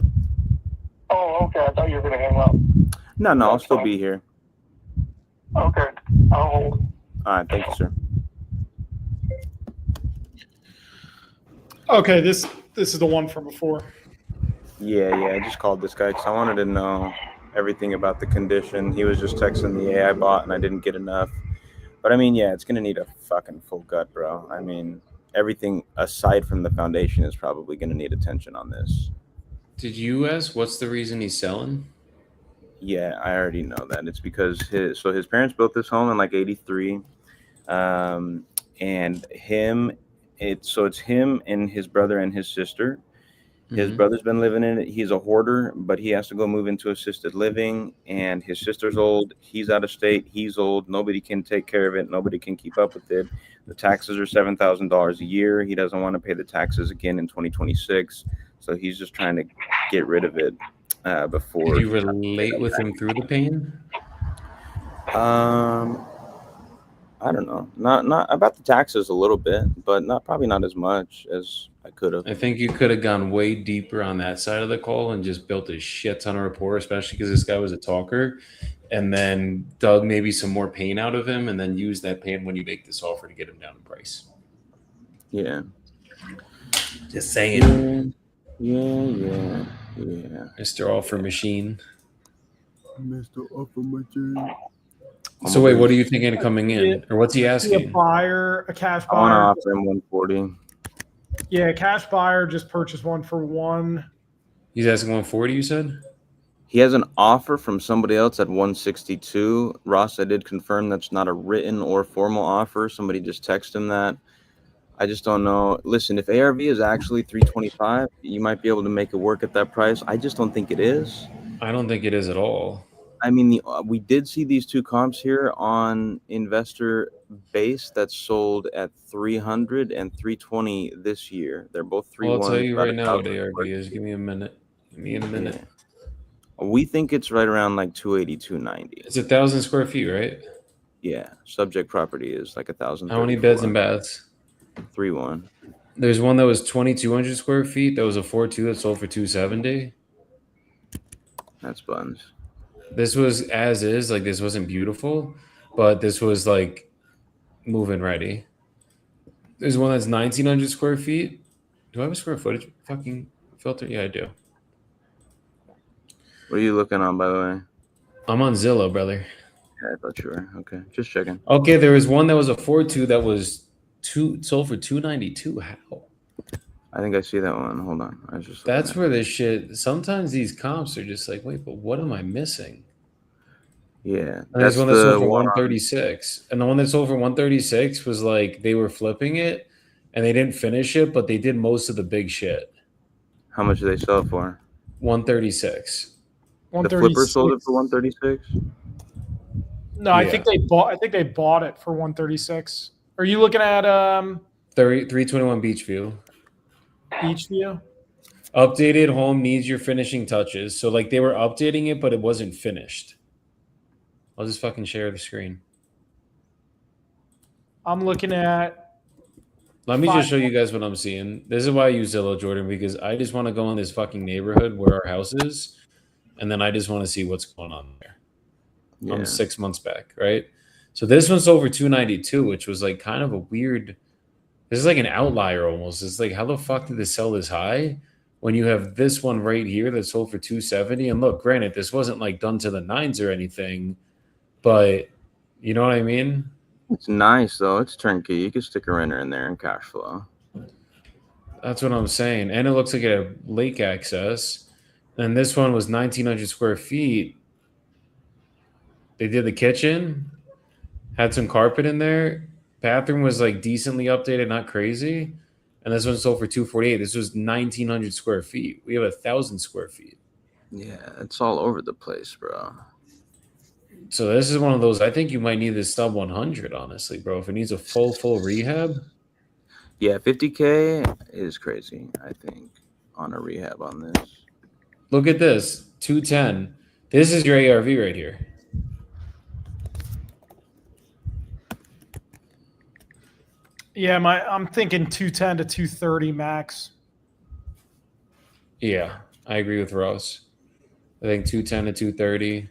Oh, okay. I thought you were going to hang up. No, I'll still be here. Okay. I'll hold. All right. Thank you, sir. Okay, this is the one from before. Yeah. I just called this guy because I wanted to know everything about the condition. He was just texting the AI bot, and I didn't get enough. But, I mean, yeah, it's going to need a fucking full gut, bro. I mean, everything aside from the foundation is probably going to need attention on this. Did you ask what's the reason he's selling? Yeah, I already know that. It's because his parents built this home in like 83. And it's him and his brother and his sister. His brother's been living in it. He's a hoarder, but he has to go move into assisted living. And his sister's old. He's out of state. He's old. Nobody can take care of it. Nobody can keep up with it. The taxes are $7,000 a year. He doesn't want to pay the taxes again in 2026. So he's just trying to get rid of it before. Did you relate with him through the pain? I don't know. Not about the taxes a little bit, but probably not as much as I could have. I think you could have gone way deeper on that side of the call and just built a shit ton of rapport, especially because this guy was a talker, and then dug maybe some more pain out of him, and then use that pain when you make this offer to get him down in price. Yeah. Just saying. Yeah. Mr. Offer Machine. Mr. Offer Machine. So wait, what are you thinking of coming in, or what's he asking? A cash I want to buyer. offer him 140. Yeah, a cash buyer just purchased one for one. He's asking 140. You said he has an offer from somebody else at 162. Ross, I did confirm that's not a written or formal offer. Somebody just texted him that. I just don't know. Listen, if ARV is actually 325, you might be able to make it work at that price. I just don't think it is. I don't think it is at all. I mean, we did see these two comps here on Investor Base that sold at 300 and 320 this year. They're both 3-1. Well, I'll tell you right now what ARV is. Give me a minute. Yeah. We think it's right around like 280, 290. It's 1,000 square feet, right? Yeah. Subject property is like 1,000. How many beds and baths? 3-1. There's one that was 2,200 square feet. That was a 4.2 that sold for 270. That's buns. This was as is, like this wasn't beautiful, but this was like move-in ready. There's one that's 1,900 square feet. Do I have a square footage fucking filter? Yeah, I do. What are you looking on, by the way? I'm on Zillow, brother. Yeah, I thought you were. Okay, just checking. Okay, there was one that was a 4.2 that was sold for 292. How? I think I see that one. Hold on. I was just. That's where this shit. Sometimes these comps are just like, wait, but what am I missing? Yeah, and there's one that sold for 136, and the one that sold for 136 was like they were flipping it, and they didn't finish it, but they did most of the big shit. How much did they sell it for? 136. The flipper sold it for 136. No, I think they bought it for 136. Are you looking at 321 Beachview? Beachview. Updated home needs your finishing touches. So like they were updating it, but it wasn't finished. I'll just fucking share the screen. I'm looking at. Let me just show you guys what I'm seeing. This is why I use Zillow, Jordan, because I just want to go in this fucking neighborhood where our house is, and then I just want to see what's going on there. Yeah. I'm 6 months back, right? So this one's over 292, which was like kind of a weird. This is like an outlier almost. It's like, how the fuck did this sell this high when you have this one right here that sold for 270? And look, granted, this wasn't like done to the nines or anything, but you know what I mean? It's nice though. It's turnkey. You can stick a renter in there and cash flow. That's what I'm saying. And it looks like a lake access. And this one was 1,900 square feet. They did the kitchen, had some carpet in there. Bathroom was like decently updated, not crazy. And this one sold for 248. This was 1,900 square feet. We have 1,000 square feet. Yeah, it's all over the place, bro. So this is one of those. I think you might need this sub 100, honestly, bro. If it needs a full rehab. Yeah, 50K is crazy, I think, on a rehab on this. Look at this, 210. This is your ARV right here. Yeah, I'm thinking 210 to 230 max. Yeah, I agree with Ross. I think 210 to 230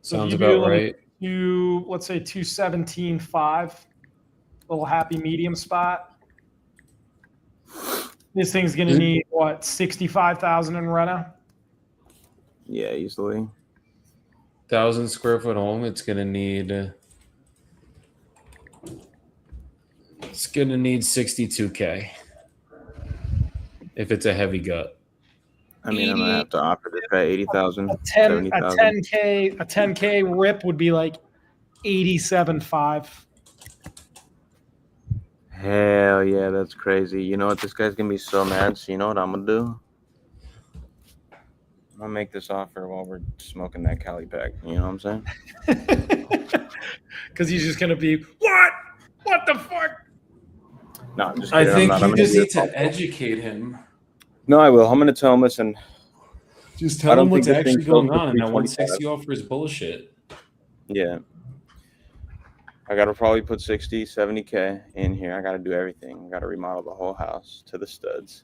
sounds So about right. Let's say 217.5, little happy medium spot. This thing's gonna need what, 65,000 in reno? Yeah, easily. 1,000 square foot home. It's gonna need. It's gonna need 62K. If it's a heavy gut. I mean, I'm gonna have to offer this guy 80,000. A 10K rip would be like 87.5. Hell yeah, that's crazy. You know what? This guy's gonna be so mad. So you know what I'm gonna do? I'll make this offer while we're smoking that Cali pack. You know what I'm saying? Because he's just gonna be what the fuck? No, I'm just I kidding. I'm think not. you I'm gonna just do need it. to educate him. No, I will. I'm gonna tell him. Listen, Just I tell don't him what's think this thing actually sells going for on, and that 325. 160 offer is bullshit. Yeah. I got to probably put 60, 70K in here. I got to do everything. I got to remodel the whole house to the studs.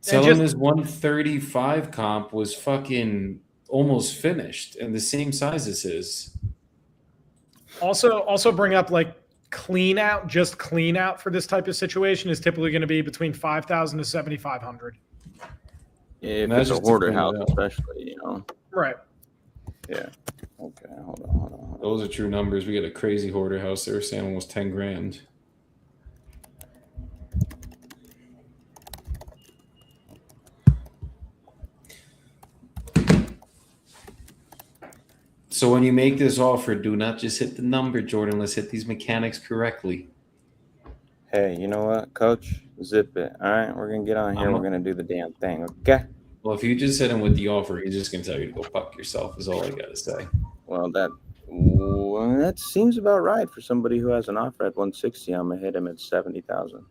Tell just- him his 135 comp was fucking almost finished and the same size as his. Also bring up like clean out for this type of situation is typically going to be between 5,000 to 7,500. If That's it's a just to hoarder clean it house, out. especially, you know. Right. Yeah. Okay. Hold on. Those are true numbers. We got a crazy hoarder house. They were saying almost 10 grand. So when you make this offer, do not just hit the number, Jordan. Let's hit these mechanics correctly. Hey, you know what, Coach? Zip it. All right, we're gonna get on here. We're gonna do the damn thing. Okay. Well, if you just hit him with the offer, he's just gonna tell you to go fuck yourself. Is all I gotta say. Well, that seems about right for somebody who has an offer at 160. I'm gonna hit him at 70,000.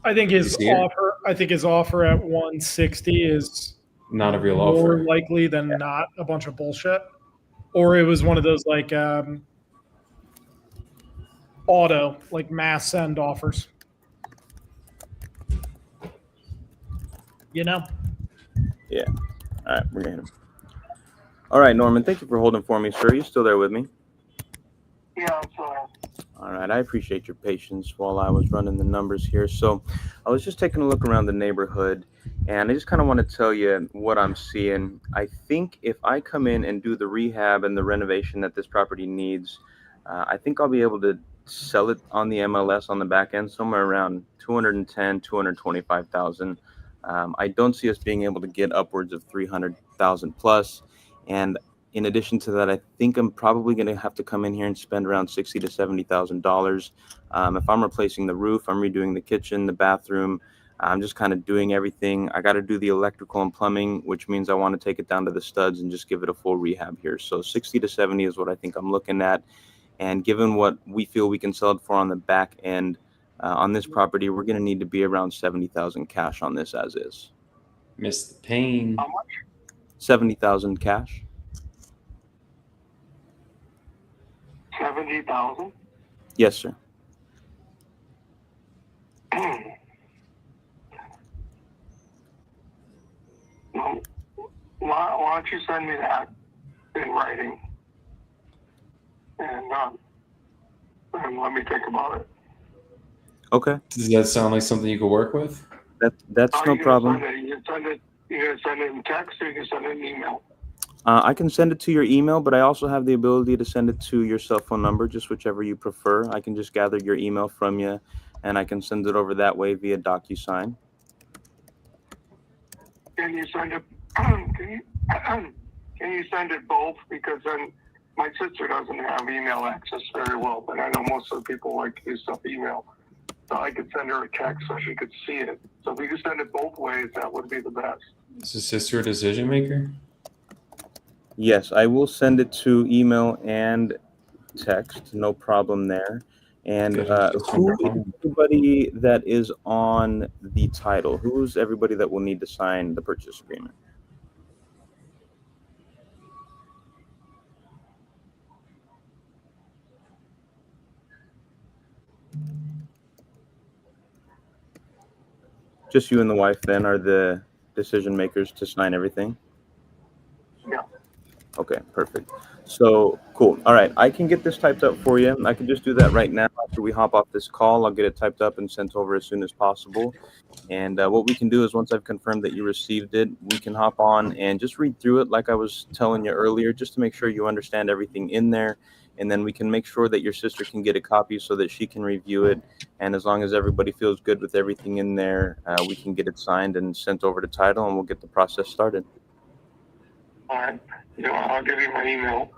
I think his You see it? offer at 160 is Not a real more offer. likely than not a bunch of bullshit. Or it was one of those like auto, like mass send offers. You know? Yeah. All right, we're gonna hit him. All right, Norman. Thank you for holding for me, sir. You still there with me? Yeah, I'm sorry. All right, I appreciate your patience while I was running the numbers here. So I was just taking a look around the neighborhood, and I just kind of want to tell you what I'm seeing. I think if I come in and do the rehab and the renovation that this property needs, I think I'll be able to sell it on the MLS on the back end somewhere around 210, 225,000. I don't see us being able to get upwards of 300,000 plus. And in addition to that, I think I'm probably going to have to come in here and spend around $60,000 to $70,000. If I'm replacing the roof, I'm redoing the kitchen, the bathroom. I'm just kind of doing everything. I got to do the electrical and plumbing, which means I want to take it down to the studs and just give it a full rehab here. So 60 to 70 is what I think I'm looking at. And given what we feel we can sell it for on the back end on this property, we're going to need to be around 70,000 cash on this as is. Miss the pain. How much? 70,000 cash. 70,000? Yes, sir. Well, why don't you send me that in writing? And let me think about it. Okay. Does that sound like something you could work with? That's How no you gonna problem. send it? You can send it in text or you can send it in email. I can send it to your email, but I also have the ability to send it to your cell phone number, just whichever you prefer. I can just gather your email from you, and I can send it over that way via DocuSign. Can you send it? Can you send it both? Because then my sister doesn't have email access very well, but I know most of the people like to do stuff email. So I could send her a text so she could see it. So if we could send it both ways, that would be the best. Is his sister a decision maker? Yes, I will send it to email and text. No problem there. And Good, just who from is home. everybody that is on the title? Who's everybody that will need to sign the purchase agreement? Just you and the wife then are the decision makers to sign everything? Yeah. Okay, perfect. So cool. All right, I can get this typed up for you. I can just do that right now after we hop off this call. I'll get it typed up and sent over as soon as possible. And what we can do is once I've confirmed that you received it, we can hop on and just read through it like I was telling you earlier, just to make sure you understand everything in there. And then we can make sure that your sister can get a copy so that she can review it. And as long as everybody feels good with everything in there, we can get it signed and sent over to title, and we'll get the process started. All right. I'll give you my email.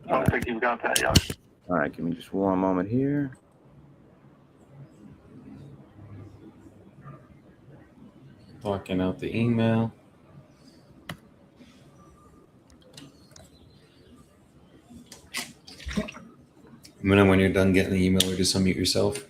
I don't think you've got that yet. All right, give me just one moment here. Blocking out the email. And then when you're done getting the email, or just unmute yourself.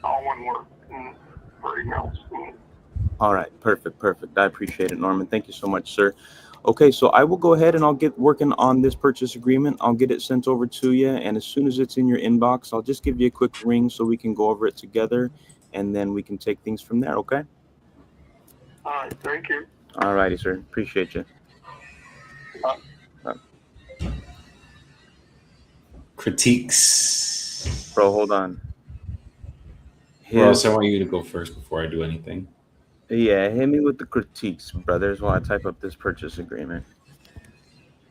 All one word for emails. All right, perfect. I appreciate it, Norman. Thank you so much, sir. Okay, so I will go ahead and I'll get working on this purchase agreement. I'll get it sent over to you, and as soon as it's in your inbox, I'll just give you a quick ring so we can go over it together, and then we can take things from there, okay? All right, thank you. All righty, sir. Appreciate you. Critiques. Bro, hold on. Ross, I want you to go first before I do anything. Yeah, hit me with the critiques, brothers, while I type up this purchase agreement.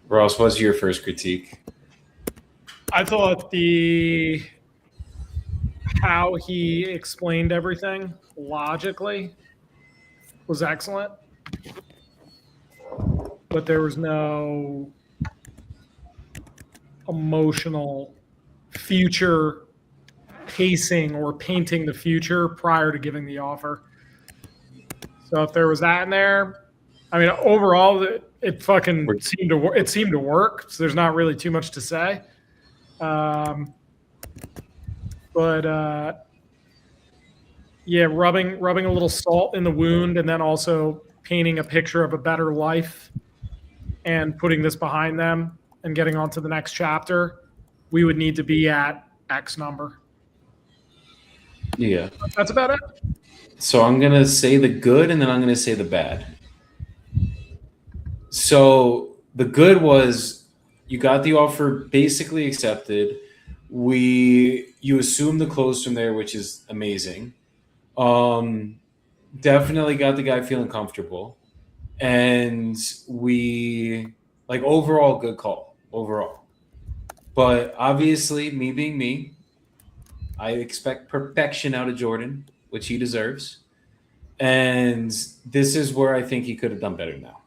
Ross, what's your first critique? I thought how he explained everything logically was excellent, but there was no emotional future pacing or painting the future prior to giving the offer. So if there was that in there, I mean, overall, it fucking seemed to work. It seemed to work. So there's not really too much to say. But yeah, rubbing a little salt in the wound, and then also painting a picture of a better life, and putting this behind them, and getting on to the next chapter. We would need to be at X number. Yeah. That's about it. So I'm going to say the good, and then I'm going to say the bad. So the good was you got the offer basically accepted. You assume the close from there, which is amazing. Definitely got the guy feeling comfortable. And overall good call overall. But obviously, me being me, I expect perfection out of Jordan, which he deserves. And this is where I think he could have done better now.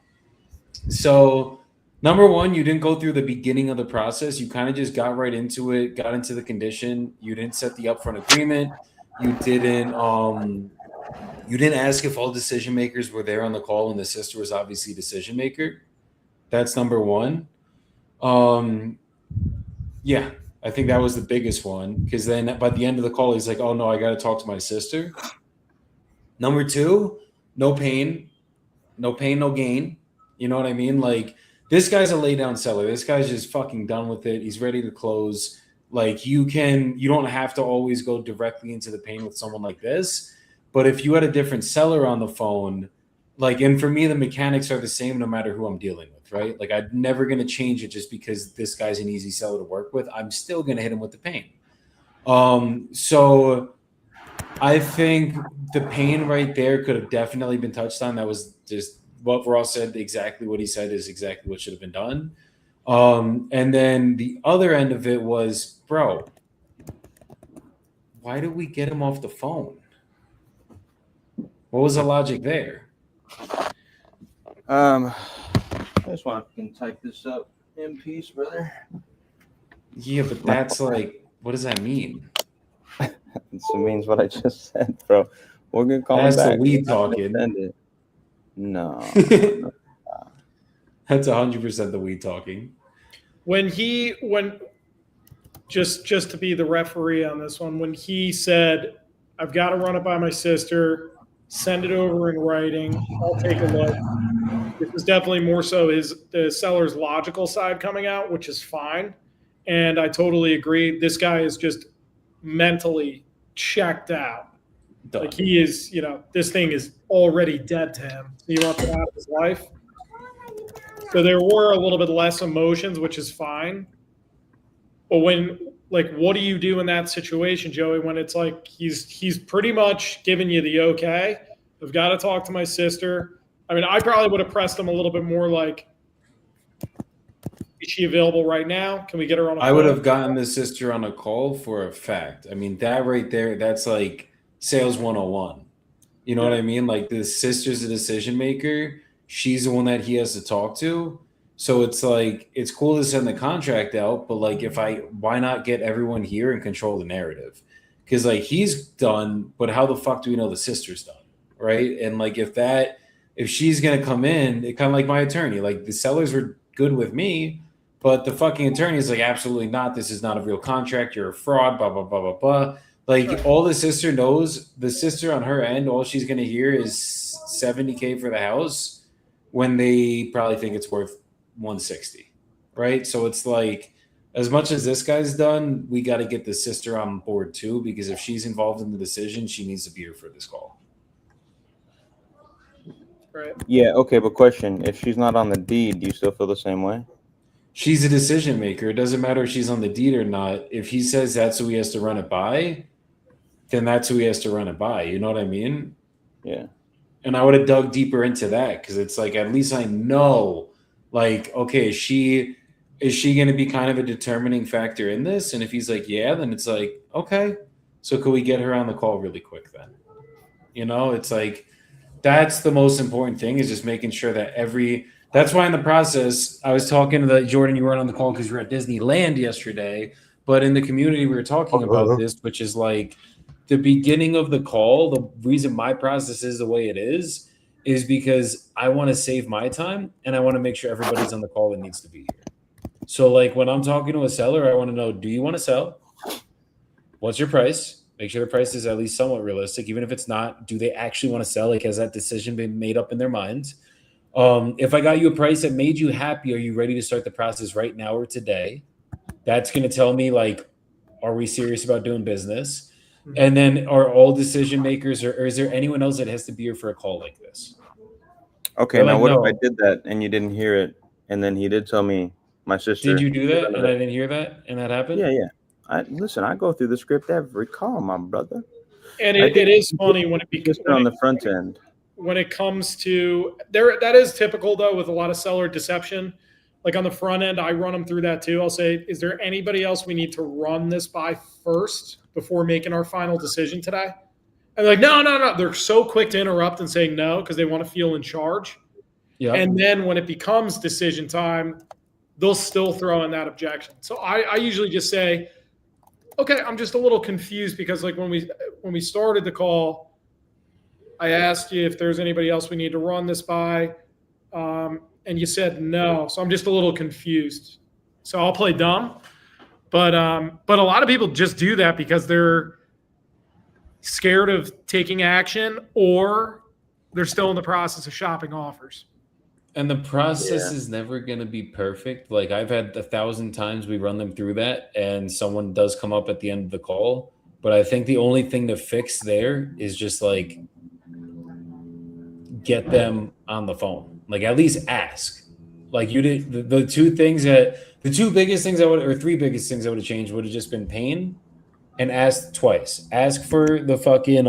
So, number one, you didn't go through the beginning of the process. You kind of just got right into it, got into the condition. You didn't set the upfront agreement. You didn't ask if all decision makers were there on the call, and the sister was obviously decision maker. That's number one. Yeah, I think that was the biggest one, because then by the end of the call, he's like, oh, no, I got to talk to my sister. Number two, no pain, no gain. You know what I mean? Like, this guy's a lay down seller. This guy's just fucking done with it. He's ready to close. Like, you don't have to always go directly into the pain with someone like this. But if you had a different seller on the phone, and for me, the mechanics are the same no matter who I'm dealing with, right? Like, I'm never going to change it just because this guy's an easy seller to work with. I'm still going to hit him with the pain. So I think the pain right there could have definitely been touched on. That was just what Ross said. Exactly what he said is exactly what should have been done. And then the other end of it was, bro, why did we get him off the phone? What was the logic there? I just want to type this up in peace, brother. Yeah, but that's like, what does that mean? It means what I just said, bro. We're gonna call that's him back. The weed talking. No. That's 100% the weed talking. When just to be the referee on this one, when he said, I've got to run it by my sister, send it over in writing, I'll take a look. This is definitely more so the seller's logical side coming out, which is fine. And I totally agree. This guy is just mentally checked out. Done. Like, he is, this thing is already dead to him. He wants it out of his life. So there were a little bit less emotions, which is fine. But what do you do in that situation, Joey, when it's like he's pretty much giving you the okay? I've got to talk to my sister. I mean, I probably would have pressed him a little bit more, like, is she available right now? Can we get her on a phone? I would have gotten the sister on a call for a fact. I mean, that right there, that's like sales 101. You know what I mean? Like, the sister's a decision maker. she's the one that he has to talk to. So it's like it's cool to send the contract out, but like why not get everyone here and control the narrative? Because like he's done, but how the fuck do we know the sister's done, right? And like if she's gonna come in, it kind of like my attorney, like the sellers were good with me, but the fucking attorney is like absolutely not. This is not a real contract. You're a fraud. Blah blah blah blah blah. Like all the sister knows, the sister on her end, all she's gonna hear is 70K for the house when they probably think it's worth 160, right? So it's like, as much as this guy's done, we got to get the sister on board too, because if she's involved in the decision, she needs to be here for this call. Right. Yeah. Okay. But question: if she's not on the deed, do you still feel the same way? She's a decision maker. It doesn't matter if she's on the deed or not. If he says that's who he has to run it by, then that's who he has to run it by. You know what I mean? Yeah. And I would have dug deeper into that because it's like at least I know, like, okay, is she going to be kind of a determining factor in this? And if he's like, yeah, then it's like, okay, so could we get her on the call really quick then? You know, it's like that's the most important thing is just making sure that that's why in the process I was talking to Jordan, you weren't on the call because you were at Disneyland yesterday, but in the community we were talking about this, which is like the beginning of the call. The reason my process is the way it is because I want to save my time and I want to make sure everybody's on the call that needs to be here. So like when I'm talking to a seller, I want to know, do you want to sell? What's your price? Make sure the price is at least somewhat realistic. Even if it's not, do they actually want to sell? Like, has that decision been made up in their minds? If I got you a price that made you happy, are you ready to start the process right now or today? That's going to tell me, like, are we serious about doing business? And then are all decision makers, or is there anyone else that has to be here for a call like this? Okay, They're now like, what no. if I did that and you didn't hear it, and then he did tell me my sister? Did you do that and I didn't hear that and that happened? Yeah. Listen, I go through the script every call, my brother. And it is funny when it becomes on the front end. When it comes to there, that is typical though with a lot of seller deception. Like on the front end, I run them through that too. I'll say, is there anybody else we need to run this by first before making our final decision today? And they're like, no. They're so quick to interrupt and saying no because they want to feel in charge. Yeah. And then when it becomes decision time, they'll still throw in that objection. So I usually just say, okay, I'm just a little confused because like when we started the call, I asked you if there's anybody else we need to run this by, and you said no. So I'm just a little confused. So I'll play dumb, but a lot of people just do that because they're scared of taking action or they're still in the process of shopping offers. And the process is never going to be perfect. Like I've had 1,000 times we run them through that and someone does come up at the end of the call. But I think the only thing to fix there is just like get them on the phone. Like at least ask. Like you did the two biggest things or three biggest things I would have changed would have just been pain and ask twice. Ask for the fucking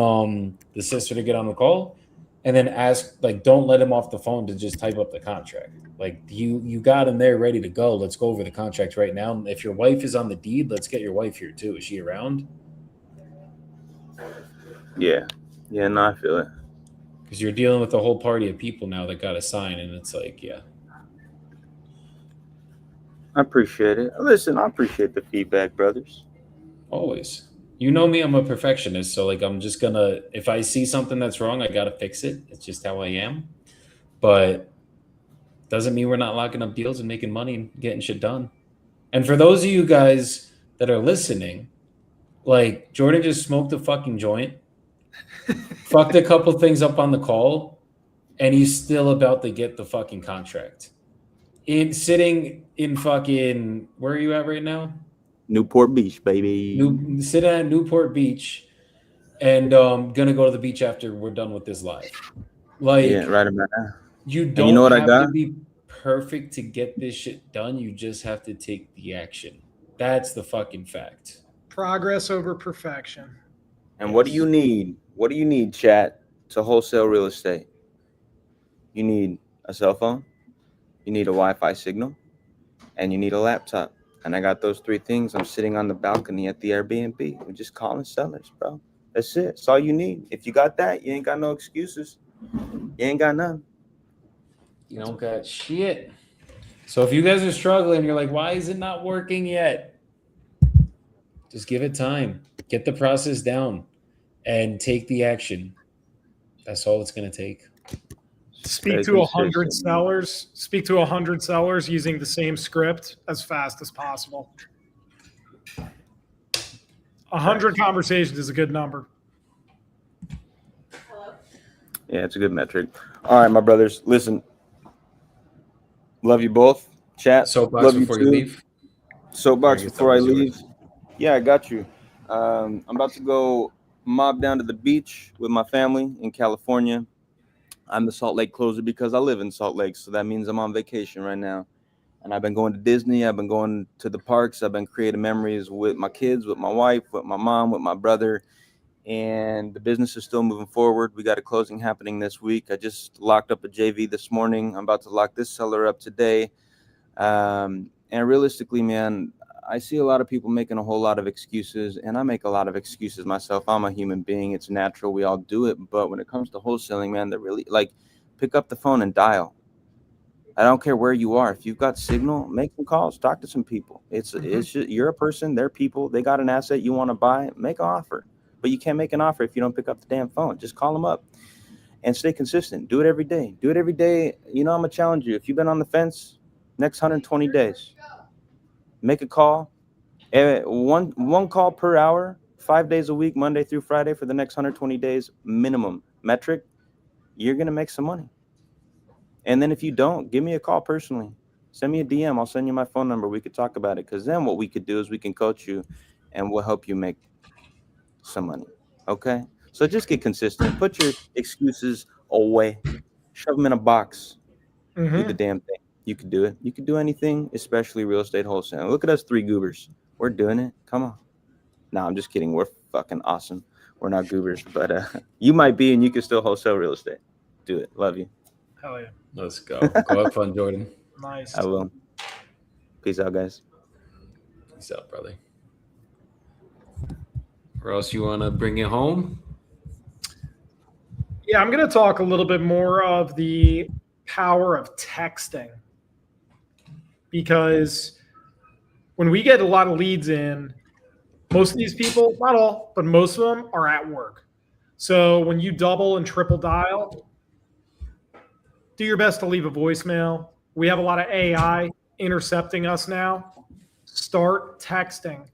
the sister to get on the call. And then ask, like, don't let him off the phone to just type up the contract. Like, you got him there ready to go. Let's go over the contract right now. If your wife is on the deed, let's get your wife here too. Is she around? Yeah. Yeah, no, I feel it. Because you're dealing with a whole party of people now that got to sign, and it's like, yeah. I appreciate it. Listen, I appreciate the feedback, brothers. Always. You know me, I'm a perfectionist. So, like, I'm just going to, if I see something that's wrong, I got to fix it. It's just how I am. But doesn't mean we're not locking up deals and making money and getting shit done. And for those of you guys that are listening, like, Jordan just smoked a fucking joint, fucked a couple things up on the call, and he's still about to get the fucking contract. Sitting in fucking, where are you at right now? Newport Beach, baby. Sitting at Newport Beach and gonna go to the beach after we're done with this live. Like, yeah, right about now. You don't you know what have I got? to be perfect to get this shit done. You just have to take the action. That's the fucking fact. Progress over perfection. And what do you need? What do you need, chat, to wholesale real estate? You need a cell phone, you need a Wi-Fi signal, and you need a laptop. And I got those three things. I'm sitting on the balcony at the Airbnb. We're just calling sellers, bro. That's it. That's all you need. If you got that, you ain't got no excuses. You ain't got none. You don't got shit. So if you guys are struggling, you're like, why is it not working yet? Just give it time. Get the process down and take the action. That's all it's going to take. Speak Stay to 100 consistent. sellers. Speak to 100 sellers using the same script as fast as possible. 100 conversations is a good number. Yeah, it's a good metric. All right, my brothers. Listen, love you both. Chat. Soapbox love before you you too. leave. Soapbox Your before I thumb is leave. yours. Yeah, I got you. I'm about to go mob down to the beach with my family in California. I'm the Salt Lake closer because I live in Salt Lake, so that means I'm on vacation right now. And I've been going to Disney. I've been going to the parks. I've been creating memories with my kids, with my wife, with my mom, with my brother. And the business is still moving forward. We got a closing happening this week. I just locked up a JV this morning. I'm about to lock this seller up today. And realistically, man, I see a lot of people making a whole lot of excuses, and I make a lot of excuses myself. I'm a human being. It's natural. We all do it. But when it comes to wholesaling, man, that really, like, pick up the phone and dial. I don't care where you are. If you've got signal, make some calls, talk to some people. It's just, you're a person, they're people, they got an asset you want to buy, make an offer. But you can't make an offer if you don't pick up the damn phone. Just call them up and stay consistent. Do it every day. Do it every day. You know, I'm gonna challenge you. If you've been on the fence, next 120 days, make a call. One call per hour, 5 days a week, Monday through Friday for the next 120 days minimum metric. You're gonna make some money. And then if you don't, give me a call personally. Send me a DM. I'll send you my phone number. We could talk about it. Because then what we could do is we can coach you and we'll help you make some money. Okay? So just get consistent. Put your excuses away. Shove them in a box. Do the damn thing. You could do it. You could do anything, especially real estate wholesale. Look at us three goobers. We're doing it. Come on. No, I'm just kidding. We're fucking awesome. We're not goobers. But you might be, and you can still wholesale real estate. Do it. Love you. Hell yeah. Let's go. Go have fun, Jordan. Nice. I will. Peace out, guys. Peace out, brother. Or else you want to bring it home? Yeah, I'm going to talk a little bit more of the power of texting, because when we get a lot of leads in, most of these people, not all, but most of them are at work. So when you double and triple dial, do your best to leave a voicemail. We have a lot of AI intercepting us now. Start texting.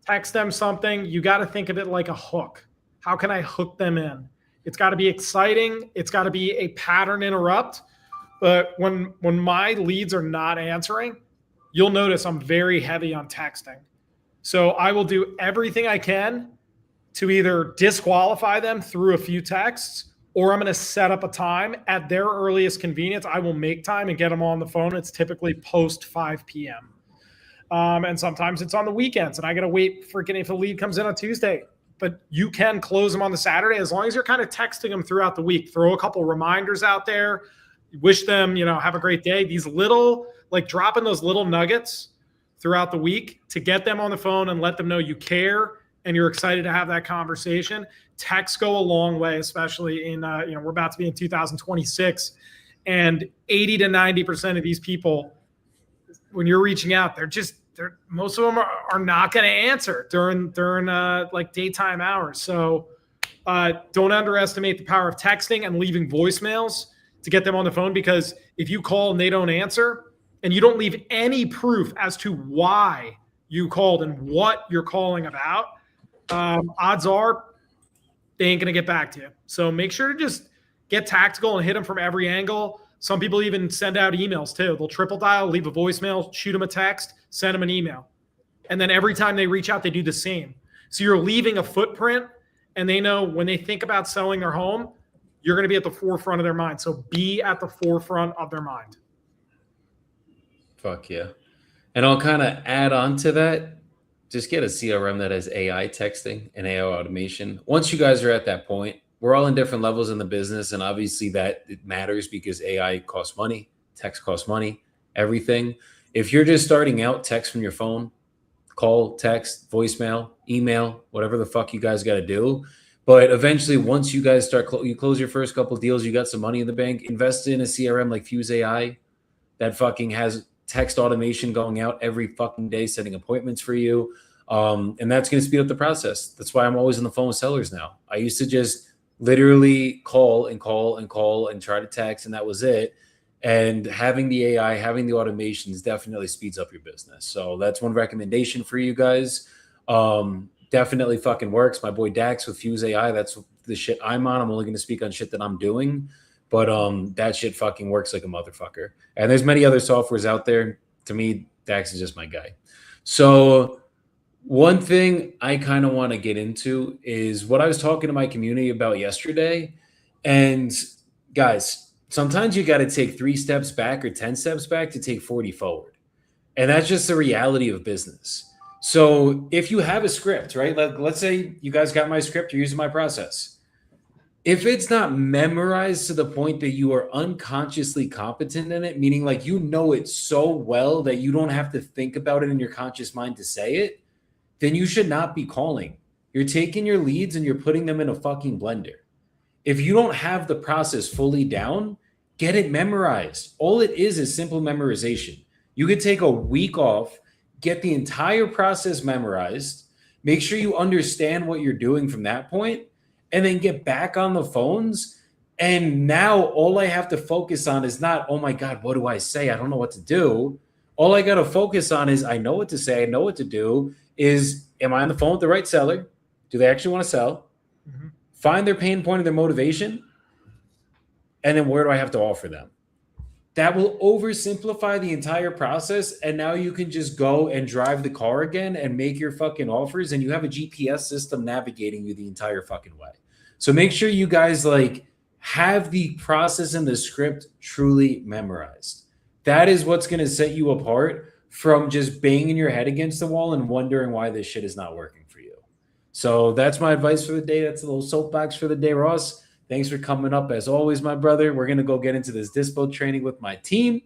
Text them something. You got to think of it like a hook. How can I hook them in? It's got to be exciting. It's got to be a pattern interrupt. But when my leads are not answering, you'll notice I'm very heavy on texting. So I will do everything I can to either disqualify them through a few texts, or I'm going to set up a time at their earliest convenience. I will make time and get them on the phone. It's typically post 5 p.m. And sometimes it's on the weekends, and I got to wait freaking if the lead comes in on Tuesday. But you can close them on the Saturday as long as you're kind of texting them throughout the week. Throw a couple reminders out there. Wish them, have a great day. These little, like dropping those little nuggets throughout the week to get them on the phone and let them know you care and you're excited to have that conversation. Texts go a long way, especially in, we're about to be in 2026, and 80 to 90% of these people, when you're reaching out, most of them are not going to answer during like daytime hours. So don't underestimate the power of texting and leaving voicemails to get them on the phone, because if you call and they don't answer and you don't leave any proof as to why you called and what you're calling about, odds are they ain't going to get back to you. So make sure to just get tactical and hit them from every angle. Some people even send out emails too. They'll triple dial, leave a voicemail, shoot them a text, send them an email. And then every time they reach out, they do the same. So you're leaving a footprint, and they know when they think about selling their home, you're going to be at the forefront of their mind. So be at the forefront of their mind. Fuck yeah. And I'll kind of add on to that. Just get a CRM that has AI texting and AI automation. Once you guys are at that point, we're all in different levels in the business. And obviously that it matters because AI costs money, text costs money, everything. If you're just starting out, text from your phone, call, text, voicemail, email, whatever the fuck you guys got to do. But eventually, once you guys start, you close your first couple deals, you got some money in the bank, invest in a CRM like Fuse AI that fucking has text automation going out every fucking day, setting appointments for you. And that's going to speed up the process. That's why I'm always on the phone with sellers now. I used to just literally call and call and call and try to text, and that was it. And having the AI, having the automations definitely speeds up your business. So that's one recommendation for you guys. Definitely fucking works. My boy Dax with Fuse AI, that's the shit I'm on. I'm only going to speak on shit that I'm doing. But that shit fucking works like a motherfucker. And there's many other softwares out there. To me, Dax is just my guy. So one thing I kind of want to get into is what I was talking to my community about yesterday. And guys, sometimes you got to take 3 steps back or 10 steps back to take 40 forward. And that's just the reality of business. So if you have a script, right? Like, let's say you guys got my script, you're using my process. If it's not memorized to the point that you are unconsciously competent in it, meaning like you know it so well that you don't have to think about it in your conscious mind to say it, then you should not be calling. You're taking your leads and you're putting them in a fucking blender. If you don't have the process fully down, get it memorized. All it is simple memorization. You could take a week off, get the entire process memorized, make sure you understand what you're doing from that point, and then get back on the phones. And now all I have to focus on is not, oh my God, what do I say? I don't know what to do. All I got to focus on is I know what to say. I know what to do. Is, am I on the phone with the right seller? Do they actually want to sell? Mm-hmm. Find their pain point and their motivation. And then where do I have to offer them? That will oversimplify the entire process. And now you can just go and drive the car again and make your fucking offers. And you have a GPS system navigating you the entire fucking way. So make sure you guys like have the process and the script truly memorized. That is what's going to set you apart from just banging your head against the wall and wondering why this shit is not working for you. So that's my advice for the day. That's a little soapbox for the day, Ross. Thanks for coming up as always, my brother. We're going to go get into this dispo training with my team.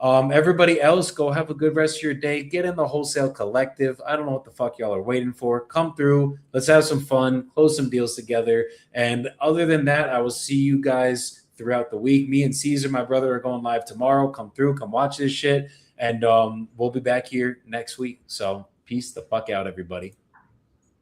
Everybody else, go have a good rest of your day. Get in the Wholesale Collective. I don't know what the fuck y'all are waiting for. Come through. Let's have some fun. Close some deals together. And other than that, I will see you guys throughout the week. Me and Caesar, my brother, are going live tomorrow. Come through. Come watch this shit. And we'll be back here next week. So peace the fuck out, everybody.